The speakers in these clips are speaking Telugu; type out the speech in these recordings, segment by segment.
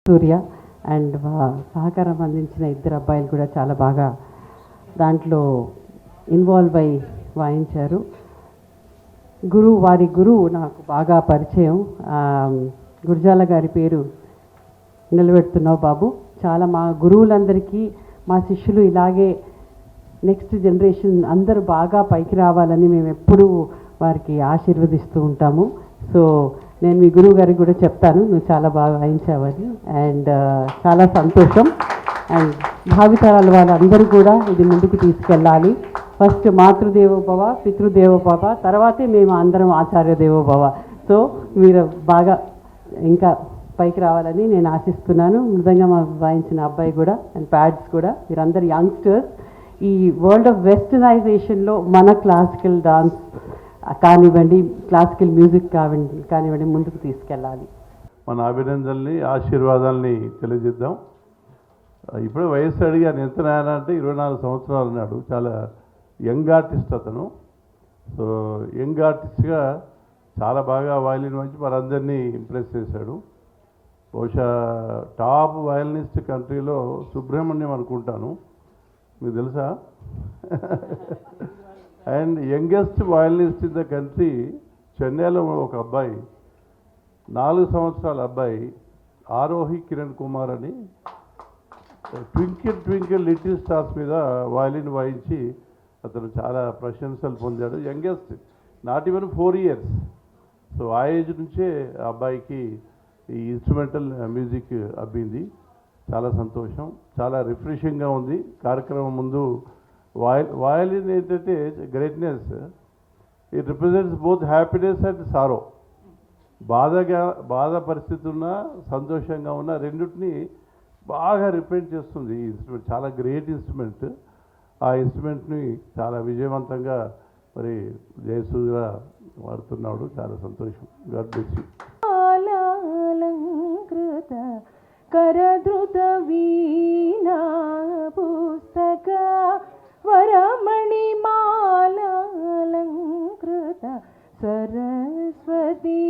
సూర్య అండ్ సహకారం అందించిన ఇద్దరు అబ్బాయిలు కూడా చాలా బాగా దాంట్లో ఇన్వాల్వ్ అయి వాయించారు. వారి గురువు నాకు బాగా పరిచయం. గురజాల గారి పేరు నిలబెడుతున్నావు బాబు. చాలా మా గురువులందరికీ మా శిష్యులు ఇలాగే నెక్స్ట్ జనరేషన్ అందరూ బాగా పైకి రావాలని మేము ఎప్పుడూ వారికి ఆశీర్వదిస్తూ ఉంటాము. సో నేను మీ గురువు గారికి కూడా చెప్తాను, నువ్వు చాలా బాగా వాయించావని. అండ్ చాలా సంతోషం. అండ్ భావితరాల వాళ్ళందరూ కూడా ఇది ముందుకు తీసుకెళ్ళాలి. ఫస్ట్ మాతృదేవోభవ, పితృదేవోభవ, తర్వాతే మేము అందరం ఆచార్య దేవోభవ. సో మీరు బాగా ఇంకా పైకి రావాలని నేను ఆశిస్తున్నాను. మృదంగా వాయించిన అబ్బాయి కూడా అండ్ ప్యాడ్స్ కూడా, మీరందరు యంగ్స్టర్స్ ఈ వరల్డ్ ఆఫ్ వెస్టర్నైజేషన్లో మన క్లాసికల్ డాన్స్ కానివ్వండి, క్లాసికల్ మ్యూజిక్ కానివ్వండి ముందుకు తీసుకెళ్ళాలి. మన అభినందనల్ని ఆశీర్వాదాలని తెలియజేద్దాం. ఇప్పుడే వయస్సు అడిగాను, ఎంత నాయన అంటే 24 సంవత్సరాలు అన్నాడు. చాలా యంగ్ ఆర్టిస్ట్ అతను. సో యంగ్ ఆర్టిస్ట్గా చాలా బాగా వయలిన్ వాయించి మనందరినీ ఇంప్రెస్ చేశాడు. బహుశా టాప్ వయలినిస్ట్ కంట్రీలో సుబ్రహ్మణ్యం అనుకుంటాను, మీకు తెలుసా? And youngest violinist in the country చెన్నైలో ఒక అబ్బాయి, 4 సంవత్సరాల అబ్బాయి ఆరోహి కిరణ్ కుమార్ అని ట్వింకిల్ ట్వింకిల్ లిటిల్ స్టార్స్ మీద వయలిన్ వాయించి అతను చాలా ప్రశంసలు పొందాడు. Youngest, not even 4 years. So ఆ ఏజ్ నుంచే ఆ అబ్బాయికి ఈ ఇన్స్ట్రుమెంటల్ మ్యూజిక్ అబ్బింది. చాలా సంతోషం, చాలా రిఫ్రెషింగ్గా ఉంది. కార్యక్రమం ముందు వయలిన్ ఏంటంటే greatness, it represents both happiness and sorrow. బాధ పరిస్థితి ఉన్నా, సంతోషంగా ఉన్న రెండింటిని బాగా రిప్రజెంట్ చేస్తుంది ఈ ఇన్స్ట్రుమెంట్. చాలా గ్రేట్ ఇన్స్ట్రుమెంట్. ఆ ఇన్స్ట్రుమెంట్ని చాలా విజయవంతంగా మరి జయసూర్య వాడుతున్నాడు. చాలా సంతోషం. God bless you. కరధృత వీణా పుస్తక వరమణి మాలాలంకృత సరస్వతి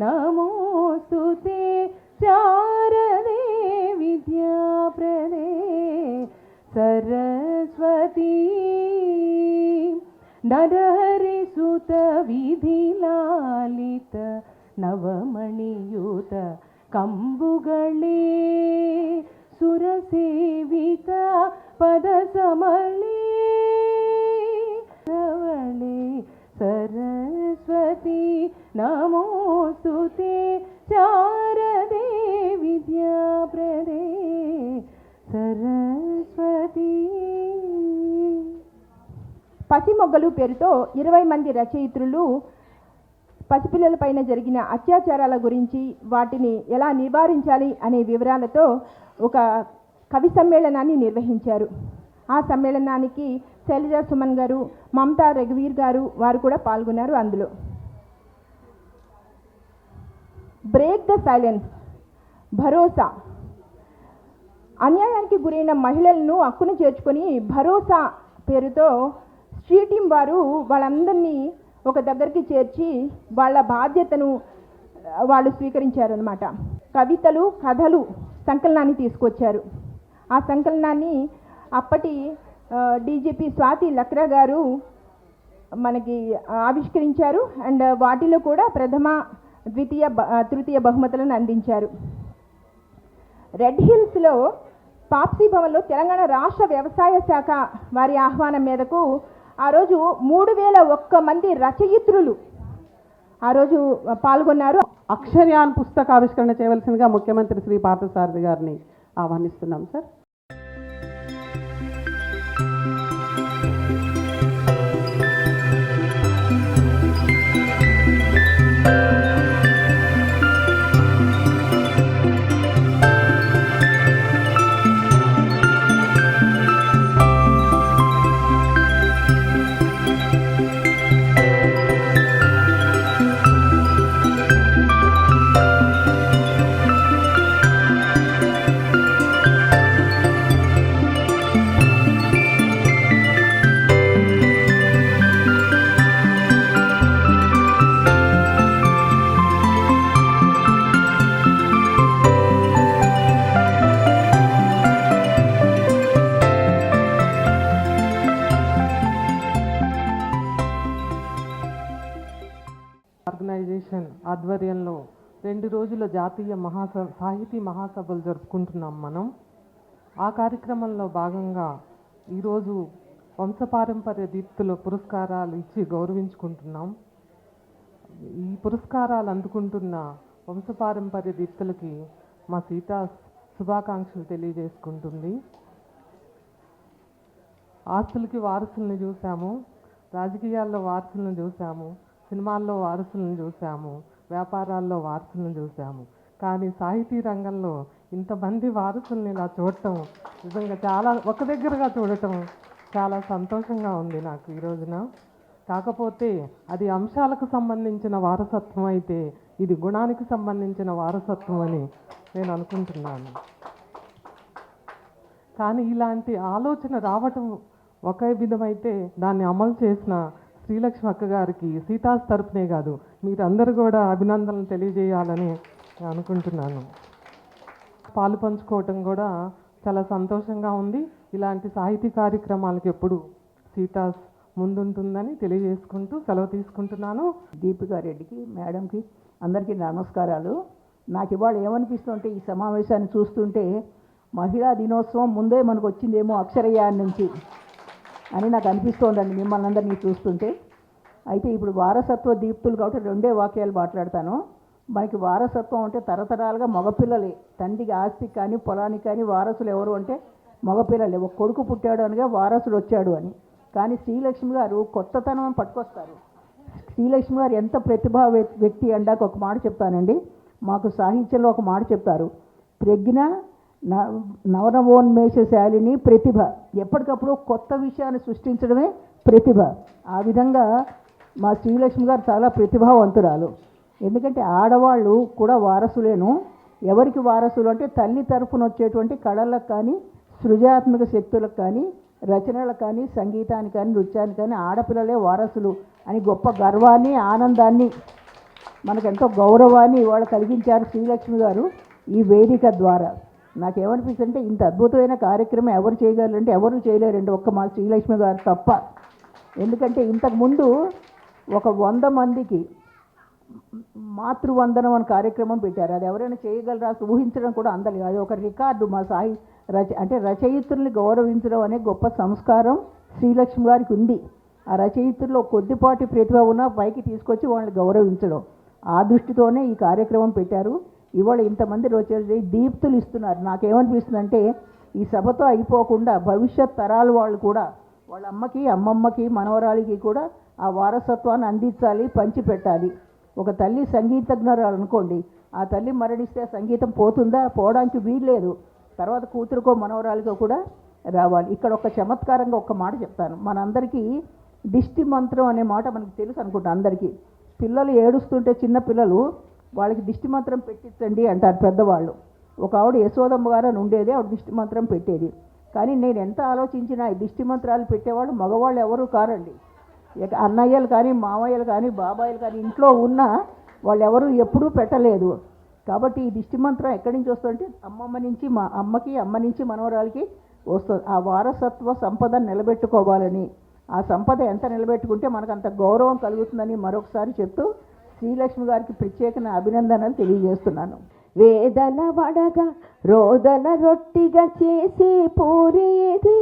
నమోస్తుతే శారదే విద్యాప్రదే సరస్వతి నరహరి సుత విధిలాలిత నవమణియుత ಕಂಬುಗಳೇ ಸುರಸೇವಿತ ಪದ ಸಮಳೆ ಸವಳೆ ಸರಸ್ವತಿ ನಮೋಸ್ತುತೆ ಶಾರದೆ ವಿದ್ಯಾಪ್ರದೆ సరస్వతి. పసిమొగ్గలు పేరుతో 20 మంది రచయిత్రులు పసిపిల్లలపైన జరిగిన అత్యాచారాల గురించి, వాటిని ఎలా నివారించాలి అనే వివరాలతో ఒక కవి సమ్మేళనాన్ని నిర్వహించారు. ఆ సమ్మేళనానికి శైలజా సుమన్ గారు, మమతా రఘువీర్ గారు వారు కూడా పాల్గొన్నారు. అందులో బ్రేక్ ద సైలెన్స్, భరోసా, అన్యాయానికి గురైన మహిళలను హక్కును చేర్చుకొని భరోసా పేరుతో స్ట్రీట్ టీం వారు వాళ్ళందరినీ ఒక దగ్గరికి చేర్చి వాళ్ళ బాధ్యతను వాళ్ళు స్వీకరించారనమాట. కవితలు, కథలు సంకలనాన్ని తీసుకొచ్చారు. ఆ సంకలనాన్ని అప్పటి డీజీపీ స్వాతి లక్రా గారు మనకి ఆవిష్కరించారు. అండ్ వాటిలో కూడా ప్రథమ, ద్వితీయ, తృతీయ బహుమతులను అందించారు. రెడ్ హిల్స్లో పాప్సీ భవన్లో తెలంగాణ రాష్ట్ర వ్యవసాయ శాఖ వారి ఆహ్వానం మేరకు ఆ రోజు 3001 మంది రచయిత్రులు ఆ రోజు పాల్గొన్నారు. అక్షరయాన్ పుస్తక ఆవిష్కరణ చేయవలసిందిగా ముఖ్యమంత్రి శ్రీ పార్థసారథి గారిని ఆహ్వానిస్తున్నాం సార్. ఆర్గనైజేషన్ ఆధ్వర్యంలో 2 రోజుల జాతీయ సాహితీ మహాసభలు జరుపుకుంటున్నాం మనం. ఆ కార్యక్రమంలో భాగంగా ఈరోజు వంశపారంపర్య దీప్తుల పురస్కారాలు ఇచ్చి గౌరవించుకుంటున్నాం. ఈ పురస్కారాలు అందుకుంటున్న వంశపారంపర్య దీప్తులకి మా సీతా శుభాకాంక్షలు తెలియజేసుకుంటుంది. ఆస్తులకి వారసులను చూసాము, రాజకీయాల్లో వారసులను చూసాము, సినిమాల్లో వారసులను చూసాము, వ్యాపారాల్లో వారసులను చూసాము. కానీ సాహితీ రంగంలో ఇంతమంది వారసుల్ని ఇలా చూడటం నిజంగా చాలా ఒక దగ్గరగా చూడటం చాలా సంతోషంగా ఉంది నాకు ఈ రోజున. కాకపోతే అది అంశాలకు సంబంధించిన వారసత్వం అయితే ఇది గుణానికి సంబంధించిన వారసత్వం అని నేను అనుకుంటున్నాను. కానీ ఇలాంటి ఆలోచన రావటం ఒక విధమైతే దాన్ని అమలు చేసిన శ్రీలక్ష్మి అక్క గారికి సీతాస్ తరపునే కాదు మీరందరూ కూడా అభినందనలు తెలియజేయాలని నేను అనుకుంటున్నాను. పాలు పంచుకోవటం కూడా చాలా సంతోషంగా ఉంది. ఇలాంటి సాహితీ కార్యక్రమాలకు ఎప్పుడు సీతాస్ ముందుంటుందని తెలియజేసుకుంటూ సెలవు తీసుకుంటున్నాను. దీపికా రెడ్డికి, మేడంకి అందరికీ నమస్కారాలు. నాకు ఇవాళ ఏమనిపిస్తుంటే ఈ సమావేశాన్ని చూస్తుంటే మహిళా దినోత్సవం ముందే మనకు వచ్చిందేమో అక్షరయాన్ నుంచి అని నాకు అనిపిస్తోందండి మిమ్మల్ని అందరినీ చూస్తుంటే. అయితే ఇప్పుడు వారసత్వ దీప్తులు కాబట్టి 2 వాక్యాలు మాట్లాడతాను. మనకి వారసత్వం అంటే తరతరాలుగా మగపిల్లలే, తండ్రికి ఆస్తికి కానీ పొలానికి కానీ వారసులు ఎవరు అంటే మగపిల్లలే. ఒక కొడుకు పుట్టాడు అనగా వారసుడు వచ్చాడు అని. కానీ శ్రీలక్ష్మి గారు కొత్తతనం పట్టుకొస్తారు. శ్రీలక్ష్మి గారు ఎంత ప్రతిభా వ్యక్తి అండాక ఒక మాట చెప్తానండి. మాకు సాహిత్యంలో ఒక మాట చెప్తారు, ప్రజ్ఞ నవనవోన్మేషశాలిని ప్రతిభ. ఎప్పటికప్పుడు కొత్త విషయాన్ని సృష్టించడమే ప్రతిభ. ఆ విధంగా మా శ్రీలక్ష్మి గారు చాలా ప్రతిభావంతురాలు. ఎందుకంటే ఆడవాళ్ళు కూడా వారసులేను. ఎవరికి వారసులు అంటే తల్లి తరఫున వచ్చేటువంటి కళలకు కానీ సృజనాత్మక శక్తులకు కానీ రచనలకు కానీ సంగీతానికి కానీ నృత్యానికి కానీ ఆడపిల్లలే వారసులు అని గొప్ప గర్వాన్ని ఆనందాన్ని మనకెంతో గౌరవాన్ని ఇవాళ కలిగించారు శ్రీలక్ష్మి గారు ఈ వేదిక ద్వారా. నాకేమనిపిస్తుందంటే ఇంత అద్భుతమైన కార్యక్రమం ఎవరు చేయగలరంటే ఎవరు చేయలేరండి, ఒక్క మా శ్రీలక్ష్మి గారు తప్ప. ఎందుకంటే ఇంతకుముందు ఒక 100 మందికి మాతృవందనం అనే కార్యక్రమం పెట్టారు. అది ఎవరైనా చేయగలరా ఊహించడం కూడా అందలేదు. అది ఒక రికార్డు. మా అంటే రచయిత్రుల్ని గౌరవించడం అనే గొప్ప సంస్కారం శ్రీలక్ష్మి గారికి ఉంది. ఆ రచయిత్రుల్లో కొద్దిపాటి ప్రతిభ ఉన్నా పైకి తీసుకొచ్చి వాళ్ళని గౌరవించడం, ఆ దృష్టితోనే ఈ కార్యక్రమం పెట్టారు. ఇవాళ ఇంతమంది వచ్చేసి దీప్తులు ఇస్తున్నారు. నాకేమనిపిస్తుందంటే ఈ సభతో అయిపోకుండా భవిష్యత్ తరాల వాళ్ళు కూడా వాళ్ళ అమ్మకి అమ్మమ్మకి మనవరాలికి కూడా ఆ వారసత్వాన్ని అందించాలి, పంచిపెట్టాలి. ఒక తల్లి సంగీతజ్ఞరాలు అనుకోండి, ఆ తల్లి మరణిస్తే సంగీతం పోతుందా? పోవడానికి వీల్లేదు. తర్వాత కూతురుకో మనవరాలికో కూడా రావాలి. ఇక్కడ ఒక చమత్కారంగా ఒక మాట చెప్తాను. మనందరికీ దిష్టి మంత్రం అనే మాట మనకు తెలుసు అనుకుంటా అందరికీ. పిల్లలు ఏడుస్తుంటే చిన్న పిల్లలు వాళ్ళకి దిష్టి మంత్రం పెట్టించండి అంటారు పెద్దవాళ్ళు. ఒక ఆవిడ యశోదమ్మ గారు అని ఉండేది, ఆవిడ దిష్టి మంత్రం పెట్టేది. కానీ నేను ఎంత ఆలోచించినా ఈ దిష్టి మంత్రాలు పెట్టేవాళ్ళు మగవాళ్ళు ఎవరు కారండి. అన్నయ్యలు కానీ మామయ్యలు కానీ బాబాయిలు కానీ ఇంట్లో ఉన్నా వాళ్ళు ఎవరు ఎప్పుడూ పెట్టలేదు. కాబట్టి ఈ దిష్టి మంత్రం ఎక్కడి నుంచి వస్తుందంటే అమ్మమ్మ నుంచి మా అమ్మకి, అమ్మ నుంచి మనవరాలకి వస్తుంది. ఆ వారసత్వ సంపదను నిలబెట్టుకోవాలని, ఆ సంపద ఎంత నిలబెట్టుకుంటే మనకు అంత గౌరవం కలుగుతుందని మరొకసారి చెప్తూ శ్రీలక్ష్మి గారికి ప్రత్యేక అభినందనలు తెలియజేస్తున్నాను. వేదన వడగా రోదన రొట్టిగా చేసి పూరేది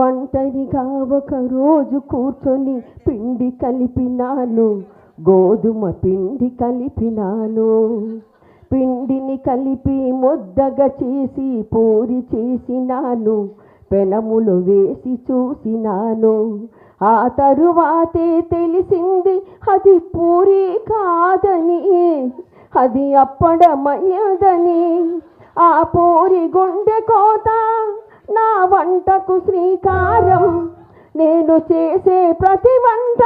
ఒంటరిగా ఒక రోజు కూర్చొని పిండి కలిపినాను, గోధుమ పిండి కలిపినాను. పిండిని కలిపి ముద్దగా చేసి పూరి చేసినాను, పెనములు వేసి చూసినాను. ఆ తరువాతే తెలిసింది అది పూరి కాదని, అది అప్పడమయ్యదని. ఆ పూరి గుండె కోత నా వంటకు శ్రీకారం. నేను చేసే ప్రతి వంట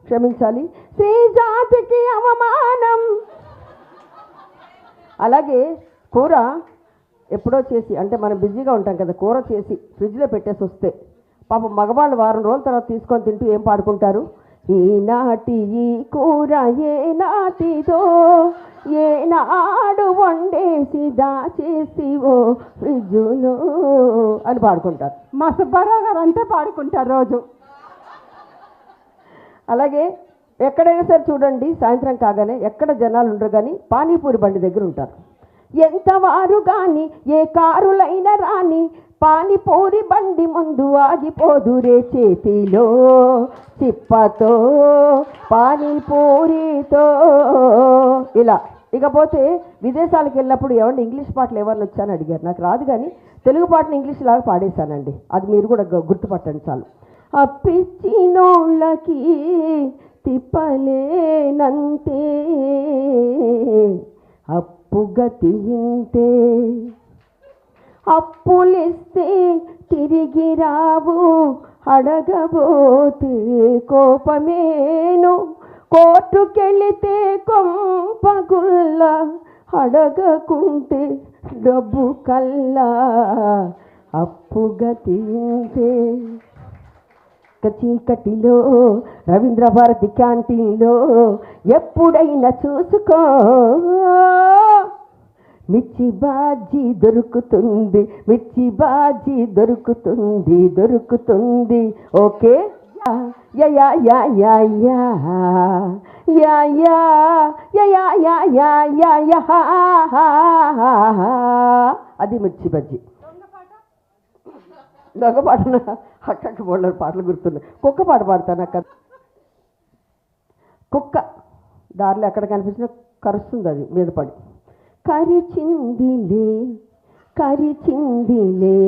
క్షమించాలి శ్రీ జాతికి అవమానం. అలాగే కూర ఎప్పుడో చేసి, అంటే మనం బిజీగా ఉంటాం కదా, కూర చేసి ఫ్రిడ్జ్లో పెట్టేసి వస్తే పాపం మగవాళ్ళు వారం రోజుల తర్వాత తీసుకొని తింటూ ఏం పాడుకుంటారు, ఈనాటి ఈ కూర ఏ నాటిదో, ఏనాడు వండేసి దాచేసివో ఫ్రిడ్జులో అని పాడుకుంటారు. మా సుబ్బారావు గారు అంతే పాడుకుంటారు రోజు. అలాగే ఎక్కడైనా సరే చూడండి, సాయంత్రం కాగానే ఎక్కడ జనాలు ఉండరు కానీ పానీపూరి బండి దగ్గర ఉంటారు. ఎంతవారు కానీ ఏ కారులైనా రాని పానీపూరి బండి ముందు ఆగిపోదురే, చేతిలో చిప్పతో పానీపూరితో ఇలా. ఇకపోతే విదేశాలకు వెళ్ళినప్పుడు ఏమంటే ఇంగ్లీష్ పాటలు ఎవరిని వచ్చాని అడిగారు. నాకు రాదు కానీ తెలుగు పాటను ఇంగ్లీష్ లాగా పాడేశానండి. అది మీరు కూడా గుర్తుపట్టండి చాలు. అప్పిచ్చినోళ్ళకి తిప్పలేనంతే, అప్పుగతి ఇంతే, అప్పులిస్తే తిరిగి రావు, అడగబోతే కోపమేను, కోర్టుకెళితే కొంపగుల్లా, అడగకుంటే డబ్బు కల్లా, అప్పుగతి ఇంతే. చీకటిలో రవీంద్ర భారతి క్యాంటీన్లో ఎప్పుడైనా చూసుకో, మిర్చి బాజీ దొరుకుతుంది, మిర్చి బాజీ దొరుకుతుంది, దొరుకుతుంది. Okay yeah yeah yeah yeah yeah yeah yeah yeah yeah yeah yeah yeah, అది మిర్చి బజ్జీ. దొంగ పాటన అక్కడికి బోళ్ళ పాటలు గుర్తున్నాయి. కుక్క పాట పాడతాను. అక్కడ కుక్క దారిలో ఎక్కడ కనిపించినా కరుస్తుంది, అది మీద పడి. కరిచిందిలే కరిచిందిలే,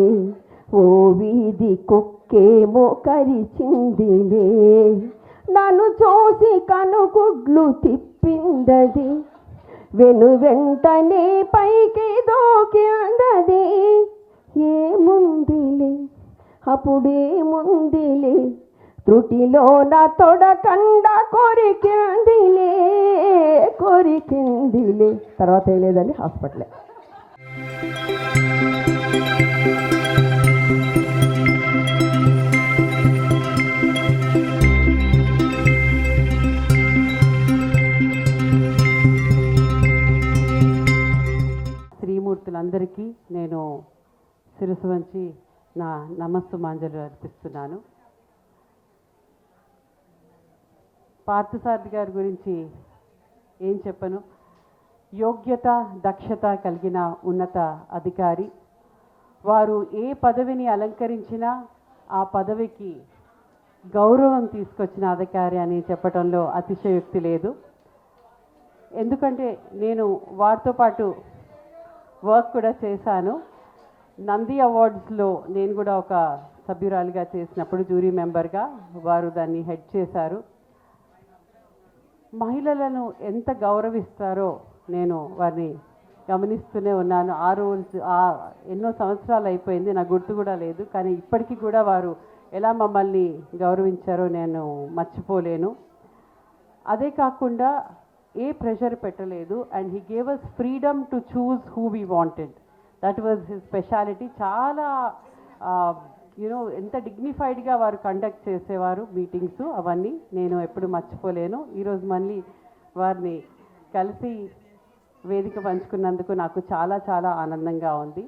ఓ వీధి కుక్కేమో కరిచిందిలే, నన్ను చూసి కనుగుడ్లు తిప్పిందది, వెను వెంటనే పైకి దూకిందది. ఏముందిలే అప్పుడేముందిలే, త్రుటిలో నా తొడకండ కొరికిందిలే, కొరికిందిలే. తర్వాత ఏం లేదండి, హాస్పిటలే. శ్రీమూర్తులందరికీ నేను శిరస్సు వంచి నా నమస్సుమాంజలు అర్పిస్తున్నాను. పార్థసారథి గారి గురించి ఏం చెప్పను. యోగ్యత దక్షత కలిగిన ఉన్నత అధికారి. వారు ఏ పదవిని అలంకరించినా ఆ పదవికి గౌరవం తీసుకొచ్చిన అధికారి అని చెప్పడంలో అతిశయోక్తి లేదు. ఎందుకంటే నేను వారితో పాటు వర్క్ కూడా చేశాను. నంది అవార్డ్స్లో నేను కూడా ఒక సభ్యురాలిగా చేసినప్పుడు జ్యూరీ మెంబర్గా వారు దాన్ని హెడ్ చేశారు. మహిళలను ఎంత గౌరవిస్తారో నేను వారిని గమనిస్తూనే ఉన్నాను. ఆ రోజు ఎన్నో సంవత్సరాలు అయిపోయింది, నాకు గుర్తు కూడా లేదు, కానీ ఇప్పటికీ కూడా వారు ఎలా మమ్మల్ని గౌరవించారో నేను మర్చిపోలేను. అదే కాకుండా ఏ ప్రెషర్ పెట్టలేదు. And he gave us freedom to choose who we wanted. That was his speciality. చాలా యూనో ఎంత డిగ్నిఫైడ్గా వారు కండక్ట్ చేసేవారు మీటింగ్స్. అవన్నీ నేను ఎప్పుడు మర్చిపోలేను. ఈరోజు మళ్ళీ వారిని కలిసి వేదిక పంచుకున్నందుకు నాకు చాలా చాలా ఆనందంగా ఉంది.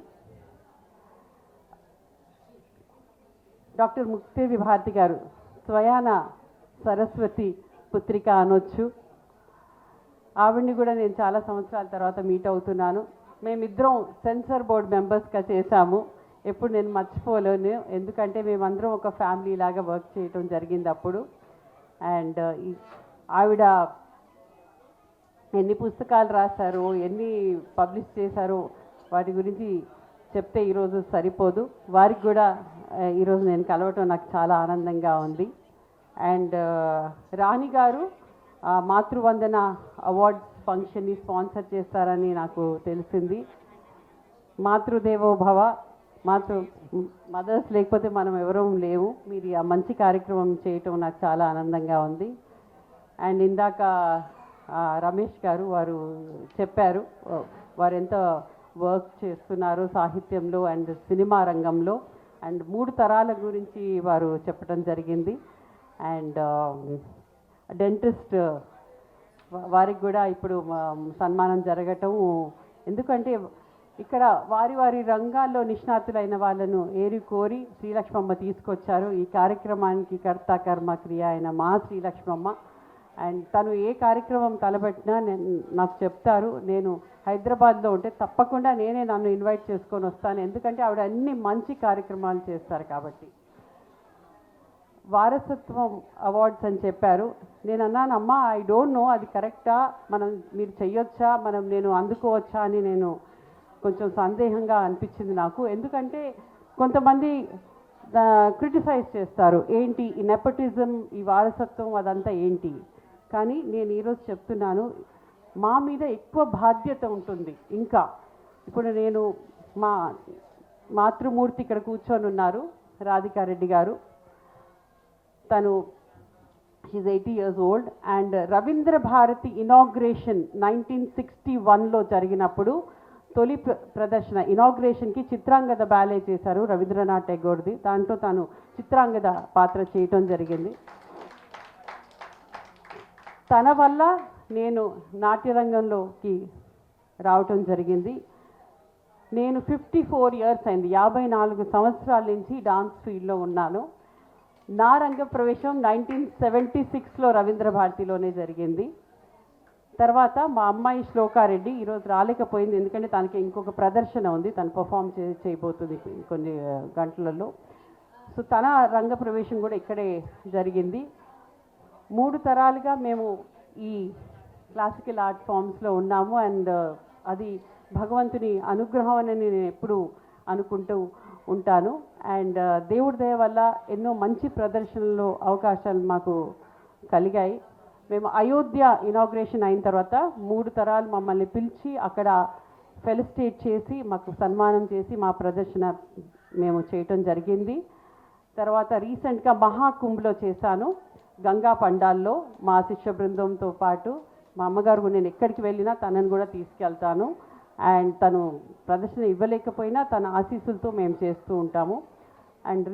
డాక్టర్ ముక్తేవి భారతి గారు స్వయాన సరస్వతి పుత్రిక అనొచ్చు. ఆవిడ్ని కూడా నేను చాలా సంవత్సరాల తర్వాత మీట్ అవుతున్నాను. మేమిద్దరం సెన్సార్ బోర్డ్ మెంబర్స్గా చేశాము. ఎప్పుడు నేను మర్చిపోలేను, ఎందుకంటే మేమందరం ఒక ఫ్యామిలీ లాగా వర్క్ చేయటం జరిగింది అప్పుడు. అండ్ ఆవిడ ఎన్ని పుస్తకాలు రాశారో, ఎన్ని పబ్లిష్ చేశారో వాటి గురించి చెప్తే ఈరోజు సరిపోదు. వారికి కూడా ఈరోజు నేను కలవటం నాకు చాలా ఆనందంగా ఉంది. అండ్ రాణి గారు మాతృవందన అవార్డ్స్ ఫంక్షన్ని స్పాన్సర్ చేస్తారని నాకు తెలిసింది. మాతృదేవో భవ, మదర్స్ లేకపోతే మనం ఎవరూ లేవు. మీరు ఆ మంచి కార్యక్రమం చేయటం నాకు చాలా ఆనందంగా ఉంది. అండ్ ఇందాక రమేష్ గారు వారు చెప్పారు వారు ఎంత వర్క్ చేస్తున్నారు సాహిత్యంలో అండ్ సినిమా రంగంలో. అండ్ 3 తరాల గురించి వారు చెప్పడం జరిగింది. అండ్ డెంటిస్ట్ వారికి కూడా ఇప్పుడు సన్మానం జరగటం, ఎందుకంటే ఇక్కడ వారి వారి రంగాల్లో నిష్ణాతులైన వాళ్ళను ఏరి కోరి శ్రీలక్ష్మమ్మ తీసుకొచ్చారు. ఈ కార్యక్రమానికి కర్త కర్మ క్రియ అయిన మా శ్రీలక్ష్మమ్మ. అండ్ తను ఏ కార్యక్రమం తలపెట్టినా నాకు చెప్తారు. నేను హైదరాబాద్లో ఉంటే తప్పకుండా నేనే నన్ను ఇన్వైట్ చేసుకొని వస్తాను, ఎందుకంటే ఆవిడ అన్ని మంచి కార్యక్రమాలు చేస్తారు కాబట్టి. వారసత్వం అవార్డ్స్ అని చెప్పారు. నేను అన్నాను, అమ్మా ఐ డోంట్ నో అది కరెక్టా, మీరు చెయ్యొచ్చా, నేను అందుకోవచ్చా అని నేను కొంచెం సందేహంగా అనిపించింది నాకు. ఎందుకంటే కొంతమంది క్రిటిసైజ్ చేస్తారు, ఏంటి ఈ నెపోటిజం, ఈ వారసత్వం అదంతా ఏంటి. కానీ నేను ఈరోజు చెప్తున్నాను, మా మీద ఎక్కువ బాధ్యత ఉంటుంది. ఇంకా ఇప్పుడు నేను మా మాతృమూర్తి ఇక్కడ కూర్చొని ఉన్నారు, రాధికారెడ్డి గారు. తను she's 80 years old. And Rabindra Bharati inauguration 1961లో జరిగినప్పుడు తొలి ప్రదర్శన ఇనాగ్రేషన్కి చిత్రాంగద బ్యాలే చేశారు రవీంద్రనాథ్ ఠాగూర్ది. దాంట్లో తాను చిత్రాంగద పాత్ర చేయటం జరిగింది. తన వల్ల నేను నాట్యరంగంలోకి రావటం జరిగింది. నేను 54 years అయింది, 54 సంవత్సరాల నుంచి డాన్స్ ఫీల్డ్లో ఉన్నాను. నా రంగ ప్రవేశం 1976లో రవీంద్ర భారతిలోనే జరిగింది. తర్వాత మా అమ్మాయి శ్లోకారెడ్డి ఈరోజు రాలేకపోయింది, ఎందుకంటే తనకి ఇంకొక ప్రదర్శన ఉంది, తను పర్ఫామ్ చేయబోతుంది కొన్ని గంటలలో. సో తన రంగ ప్రవేశం కూడా ఇక్కడే జరిగింది. 3 తరాలుగా మేము ఈ క్లాసికల్ ఆర్ట్ ఫామ్స్లో ఉన్నాము. అండ్ అది భగవంతుని అనుగ్రహం అని నేను ఎప్పుడు అనుకుంటూ ఉంటాను. అండ్ దేవుడి దయ వల్ల ఎన్నో మంచి ప్రదర్శనలో అవకాశాలు మాకు కలిగాయి. మేము అయోధ్య ఇనాగ్రేషన్ అయిన తర్వాత 3 తరాలు మమ్మల్ని పిలిచి అక్కడ ఫెలిసిటేట్ చేసి మాకు సన్మానం చేసి మా ప్రదర్శన మేము చేయటం జరిగింది. తర్వాత రీసెంట్గా మహాకుంభలో చేశాను, గంగా పండాల్లో మా శిష్య బృందంతో పాటు. మా అమ్మగారు నేను ఎక్కడికి వెళ్ళినా తనను కూడా తీసుకెళ్తాను. అండ్ తను ప్రదర్శన ఇవ్వలేకపోయినా తన ఆశీస్సులతో మేము చేస్తూ ఉంటాము. అండ్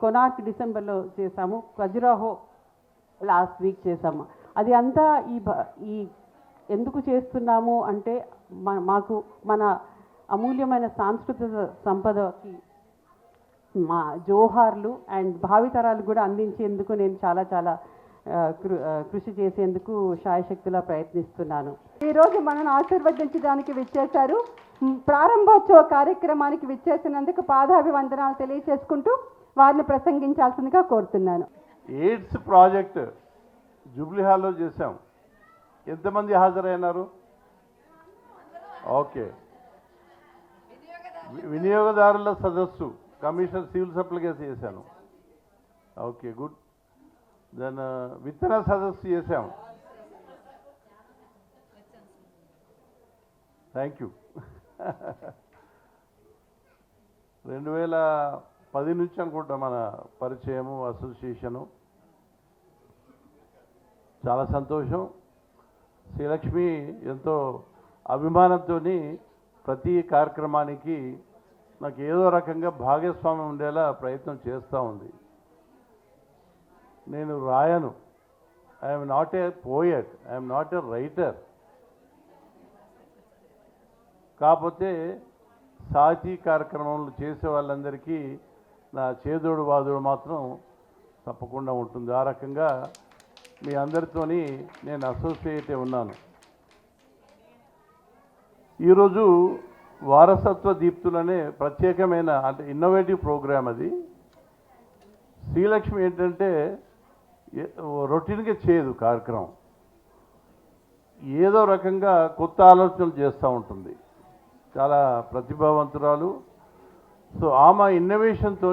కొనార్క్ డిసెంబర్లో చేసాము, ఖజురాహో లాస్ట్ వీక్ చేసాము. అది అంతా ఈ ఎందుకు చేస్తున్నాము అంటే మాకు మన అమూల్యమైన సాంస్కృతిక సంపదకి మా జోహార్లు అండ్ భావితరాలు కూడా అందించేందుకు నేను చాలా చాలా కృషి చేసేందుకు శాయశక్తులా ప్రయత్నిస్తున్నాను. ఈరోజు మనల్ని ఆశీర్వదించడానికి విచ్చేశారు. ప్రారంభోత్సవ కార్యక్రమానికి విచ్చేసినందుకు పాదాభివందనాలు తెలియచేసుకుంటూ వారిని ప్రసంగించాల్సిందిగా కోరుతున్నాను. ఎయిడ్స్ ప్రాజెక్ట్ జూబ్లీ హాల్లో చేశాం. ఎంతమంది హాజరైనారు? ఓకే. వినియోగదారుల సదస్సు కమిషనర్ సివిల్ సప్లైస్ చేశాను. Okay, good. దెన్ విత్తన సదస్సు చేశాం. Thank you. 2010 నుంచి అనుకుంటా మన పరిచయము, అసోసియేషను. చాలా సంతోషం. శ్రీలక్ష్మి ఎంతో అభిమానంతో ప్రతి కార్యక్రమానికి నాకు ఏదో రకంగా భాగస్వామ్యం ఉండేలా ప్రయత్నం చేస్తూ ఉంది. నేను రాయను, I'm not a poet, I'm not a writer. కాకపోతే సాహితీ కార్యక్రమాలు చేసే వాళ్ళందరికీ నా చేదోడు వాదోడు మాత్రం తప్పకుండా ఉంటుంది. ఆ రకంగా మీ అందరితోని నేను అసోసియేట్ ఉన్నాను. ఈరోజు వారసత్వ దీప్తులనే ప్రత్యేకమైన అంటే ఇన్నోవేటివ్ ప్రోగ్రామ్ అది. శ్రీలక్ష్మి ఏంటంటే రొటీన్గా చేయదు కార్యక్రమం, ఏదో రకంగా కొత్త ఆలోచనలు చేస్తూ ఉంటుంది. చాలా ప్రతిభావంతురాలు. సో ఆమె ఇన్నోవేషన్తో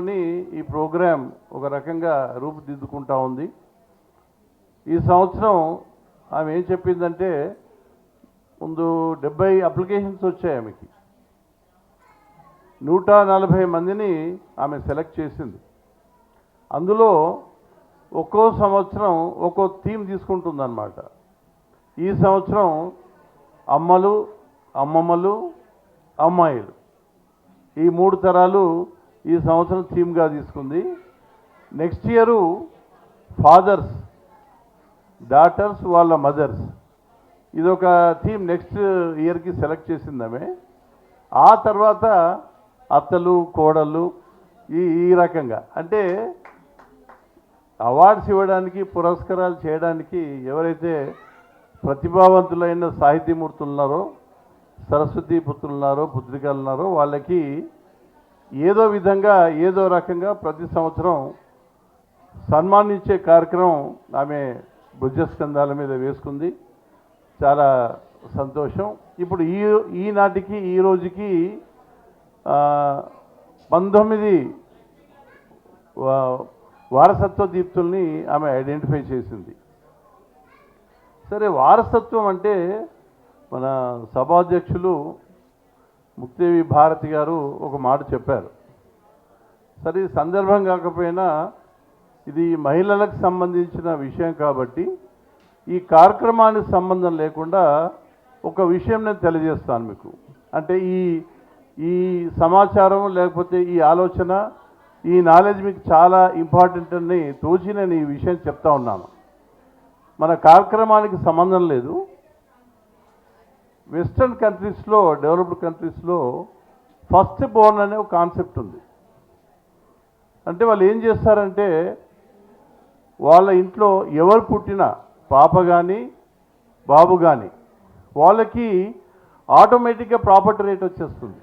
ఈ ప్రోగ్రాం ఒక రకంగా రూపుదిద్దుకుంటా ఉంది. ఈ సంవత్సరం ఆమె ఏం చెప్పిందంటే, ముందు 70 అప్లికేషన్స్ వచ్చాయి ఆమెకి, 140 మందిని ఆమె సెలెక్ట్ చేసింది. అందులో ఒక్కో సంవత్సరం ఒక్కో థీమ్ తీసుకుంటుందన్నమాట. ఈ సంవత్సరం అమ్మలు, అమ్మమ్మలు, అమ్మాయిలు, ఈ 3 తరాలు ఈ సంవత్సరం థీమ్గా తీసుకుంది. నెక్స్ట్ ఇయరు ఫాదర్స్, డాటర్స్ వాళ్ళ మదర్స్. ఇదొక థీమ్ నెక్స్ట్ ఇయర్కి సెలెక్ట్ చేసిందామే. ఆ తర్వాత అత్తలు కోడళ్ళు ఈ రకంగా అంటే అవార్డ్స్ ఇవ్వడానికి పురస్కారాలు చేయడానికి ఎవరైతే ప్రతిభావంతులైన సాహితీమూర్తులు ఉన్నారో, సరస్వతీ పుత్రులు ఉన్నారో, పుత్రికలు ఉన్నారో వాళ్ళకి ఏదో విధంగా ఏదో రకంగా ప్రతి సంవత్సరం సన్మానించే కార్యక్రమం ఆమె భుజస్కంధాల మీద వేసుకుంది. చాలా సంతోషం. ఇప్పుడు ఈనాటికి ఈ రోజుకి 19 వారసత్వ దీప్తుల్ని ఆమె ఐడెంటిఫై చేసింది. సరే, వారసత్వం అంటే మన సభాధ్యక్షులు ముక్తేవి భారతి గారు ఒక మాట చెప్పారు. సరే, సందర్భం కాకపోయినా ఇది మహిళలకు సంబంధించిన విషయం కాబట్టి ఈ కార్యక్రమానికి సంబంధం లేకుండా ఒక విషయం నేను తెలియజేస్తాను మీకు. అంటే ఈ సమాచారం లేకపోతే ఈ ఆలోచన, ఈ నాలెడ్జ్ మీకు చాలా ఇంపార్టెంట్ అని తోచి నేను ఈ విషయం చెప్తా ఉన్నాను. మన కార్యక్రమానికి సంబంధం లేదు. వెస్టర్న్ కంట్రీస్లో, డెవలప్డ్ కంట్రీస్లో ఫస్ట్ బోర్న్ అనే ఒక కాన్సెప్ట్ ఉంది. అంటే వాళ్ళు ఏం చేస్తారంటే వాళ్ళ ఇంట్లో ఎవరు పుట్టినా పాప కానీ బాబు కానీ వాళ్ళకి ఆటోమేటిక్గా ప్రాపర్టీ రేట్ వచ్చేస్తుంది.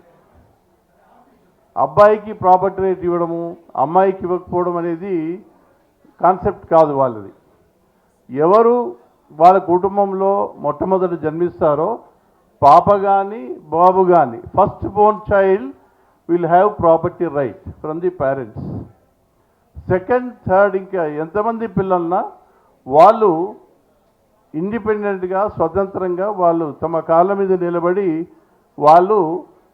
అబ్బాయికి ప్రాపర్టీ రేట్ ఇవ్వడము, అమ్మాయికి ఇవ్వకపోవడం అనేది కాన్సెప్ట్ కాదు వాళ్ళది. ఎవరు వాళ్ళ కుటుంబంలో మొట్టమొదటి జన్మిస్తారో పాప కానీ బాబు కానీ first Born child will have property right from the parents. Second, third ఇంకా ఎంతమంది పిల్లలన్నా వాళ్ళు ఇండిపెండెంట్గా, స్వతంత్రంగా వాళ్ళు తమ కాళ్ళ మీద నిలబడి వాళ్ళు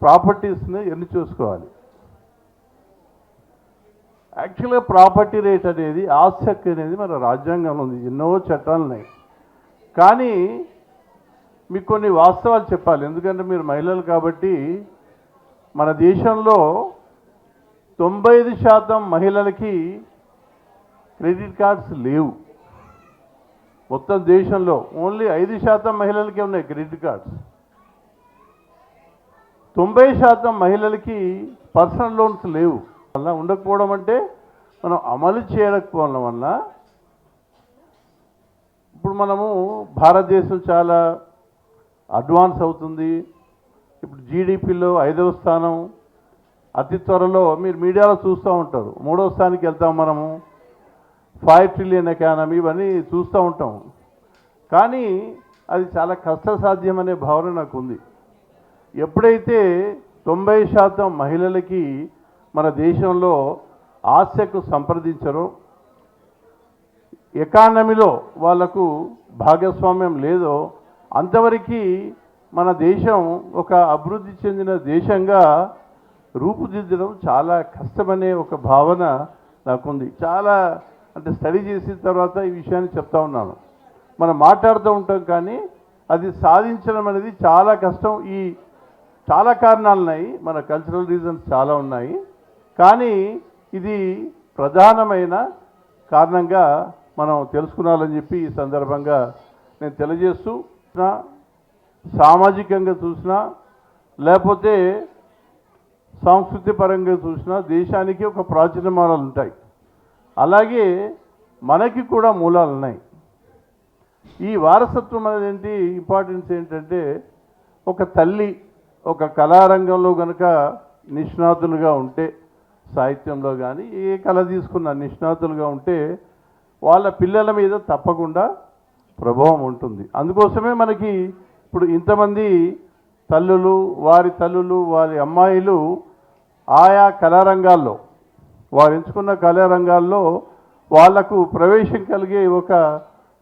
ప్రాపర్టీస్ని ఎన్ని చూసుకోవాలి. యాక్చువల్గా ప్రాపర్టీ రేట్ అనేది, ఆస్తి హక్కు అనేది మన రాజ్యాంగంలో ఉంది, ఎన్నో చట్టాలు ఉన్నాయి. కానీ మీకు కొన్ని వాస్తవాలు చెప్పాలి, ఎందుకంటే మీరు మహిళలు కాబట్టి. మన దేశంలో 95% మహిళలకి క్రెడిట్ కార్డ్స్ లేవు. మొత్తం దేశంలో ఓన్లీ 5% మహిళలకే ఉన్నాయి క్రెడిట్ కార్డ్స్. 90% మహిళలకి పర్సనల్ లోన్స్ లేవు. అలా ఉండకపోవడం అంటే మనం అమలు చేయకపోవడం వల్ల ఇప్పుడు మనము భారతదేశం చాలా అడ్వాన్స్ అవుతుంది. ఇప్పుడు జీడిపిలో 5వ స్థానం, అతి త్వరలో మీరు మీడియాలో చూస్తూ ఉంటారు 3వ స్థానానికి వెళ్తాం మనము. 5 ట్రిలియన్ ఎకానమీ ఇవన్నీ చూస్తూ ఉంటాం. కానీ అది చాలా కష్టసాధ్యం అనే భావన నాకు ఉంది. ఎప్పుడైతే 90% మహిళలకి మన దేశంలో ఆశకు సంప్రదించరో, ఎకానమీలో వాళ్లకు భాగస్వామ్యం లేదో, అంతవరకు మన దేశం ఒక అభివృద్ధి చెందిన దేశంగా రూపుదిద్దడం చాలా కష్టమనే ఒక భావన నాకుంది. చాలా అంటే స్టడీ చేసిన తర్వాత ఈ విషయాన్ని చెప్తా ఉన్నాను. మనం మాట్లాడుతూ ఉంటాం కానీ అది సాధించడం అనేది చాలా కష్టం. చాలా కారణాలు ఉన్నాయి, మన కల్చరల్ రీజన్స్ చాలా ఉన్నాయి. కానీ ఇది ప్రధానమైన కారణంగా మనం తెలుసుకున్నాలని చెప్పి ఈ సందర్భంగా నేను తెలియజేస్తూ, సామాజికంగా చూసినా లేకపోతే సాంస్కృతిక పరంగా చూసినా దేశానికి ఒక ప్రాచీన మూలాలు ఉంటాయి. అలాగే మనకి కూడా మూలాలు ఉన్నాయి. ఈ వారసత్వం అనేది ఏంటి, ఇంపార్టెన్స్ ఏంటంటే ఒక తల్లి ఒక కళారంగంలో కనుక నిష్ణాతులుగా ఉంటే, సాహిత్యంలో కానీ ఏ కళ తీసుకున్న నిష్ణాతులుగా ఉంటే వాళ్ళ పిల్లల మీద తప్పకుండా ప్రభావం ఉంటుంది. అందుకోసమే మనకి ఇప్పుడు ఇంతమంది తల్లులు, వారి తల్లులు, వారి అమ్మాయిలు ఆయా కళారంగాల్లో, వారు ఎంచుకున్న కళారంగాల్లో వాళ్లకు ప్రవేశం కలిగే ఒక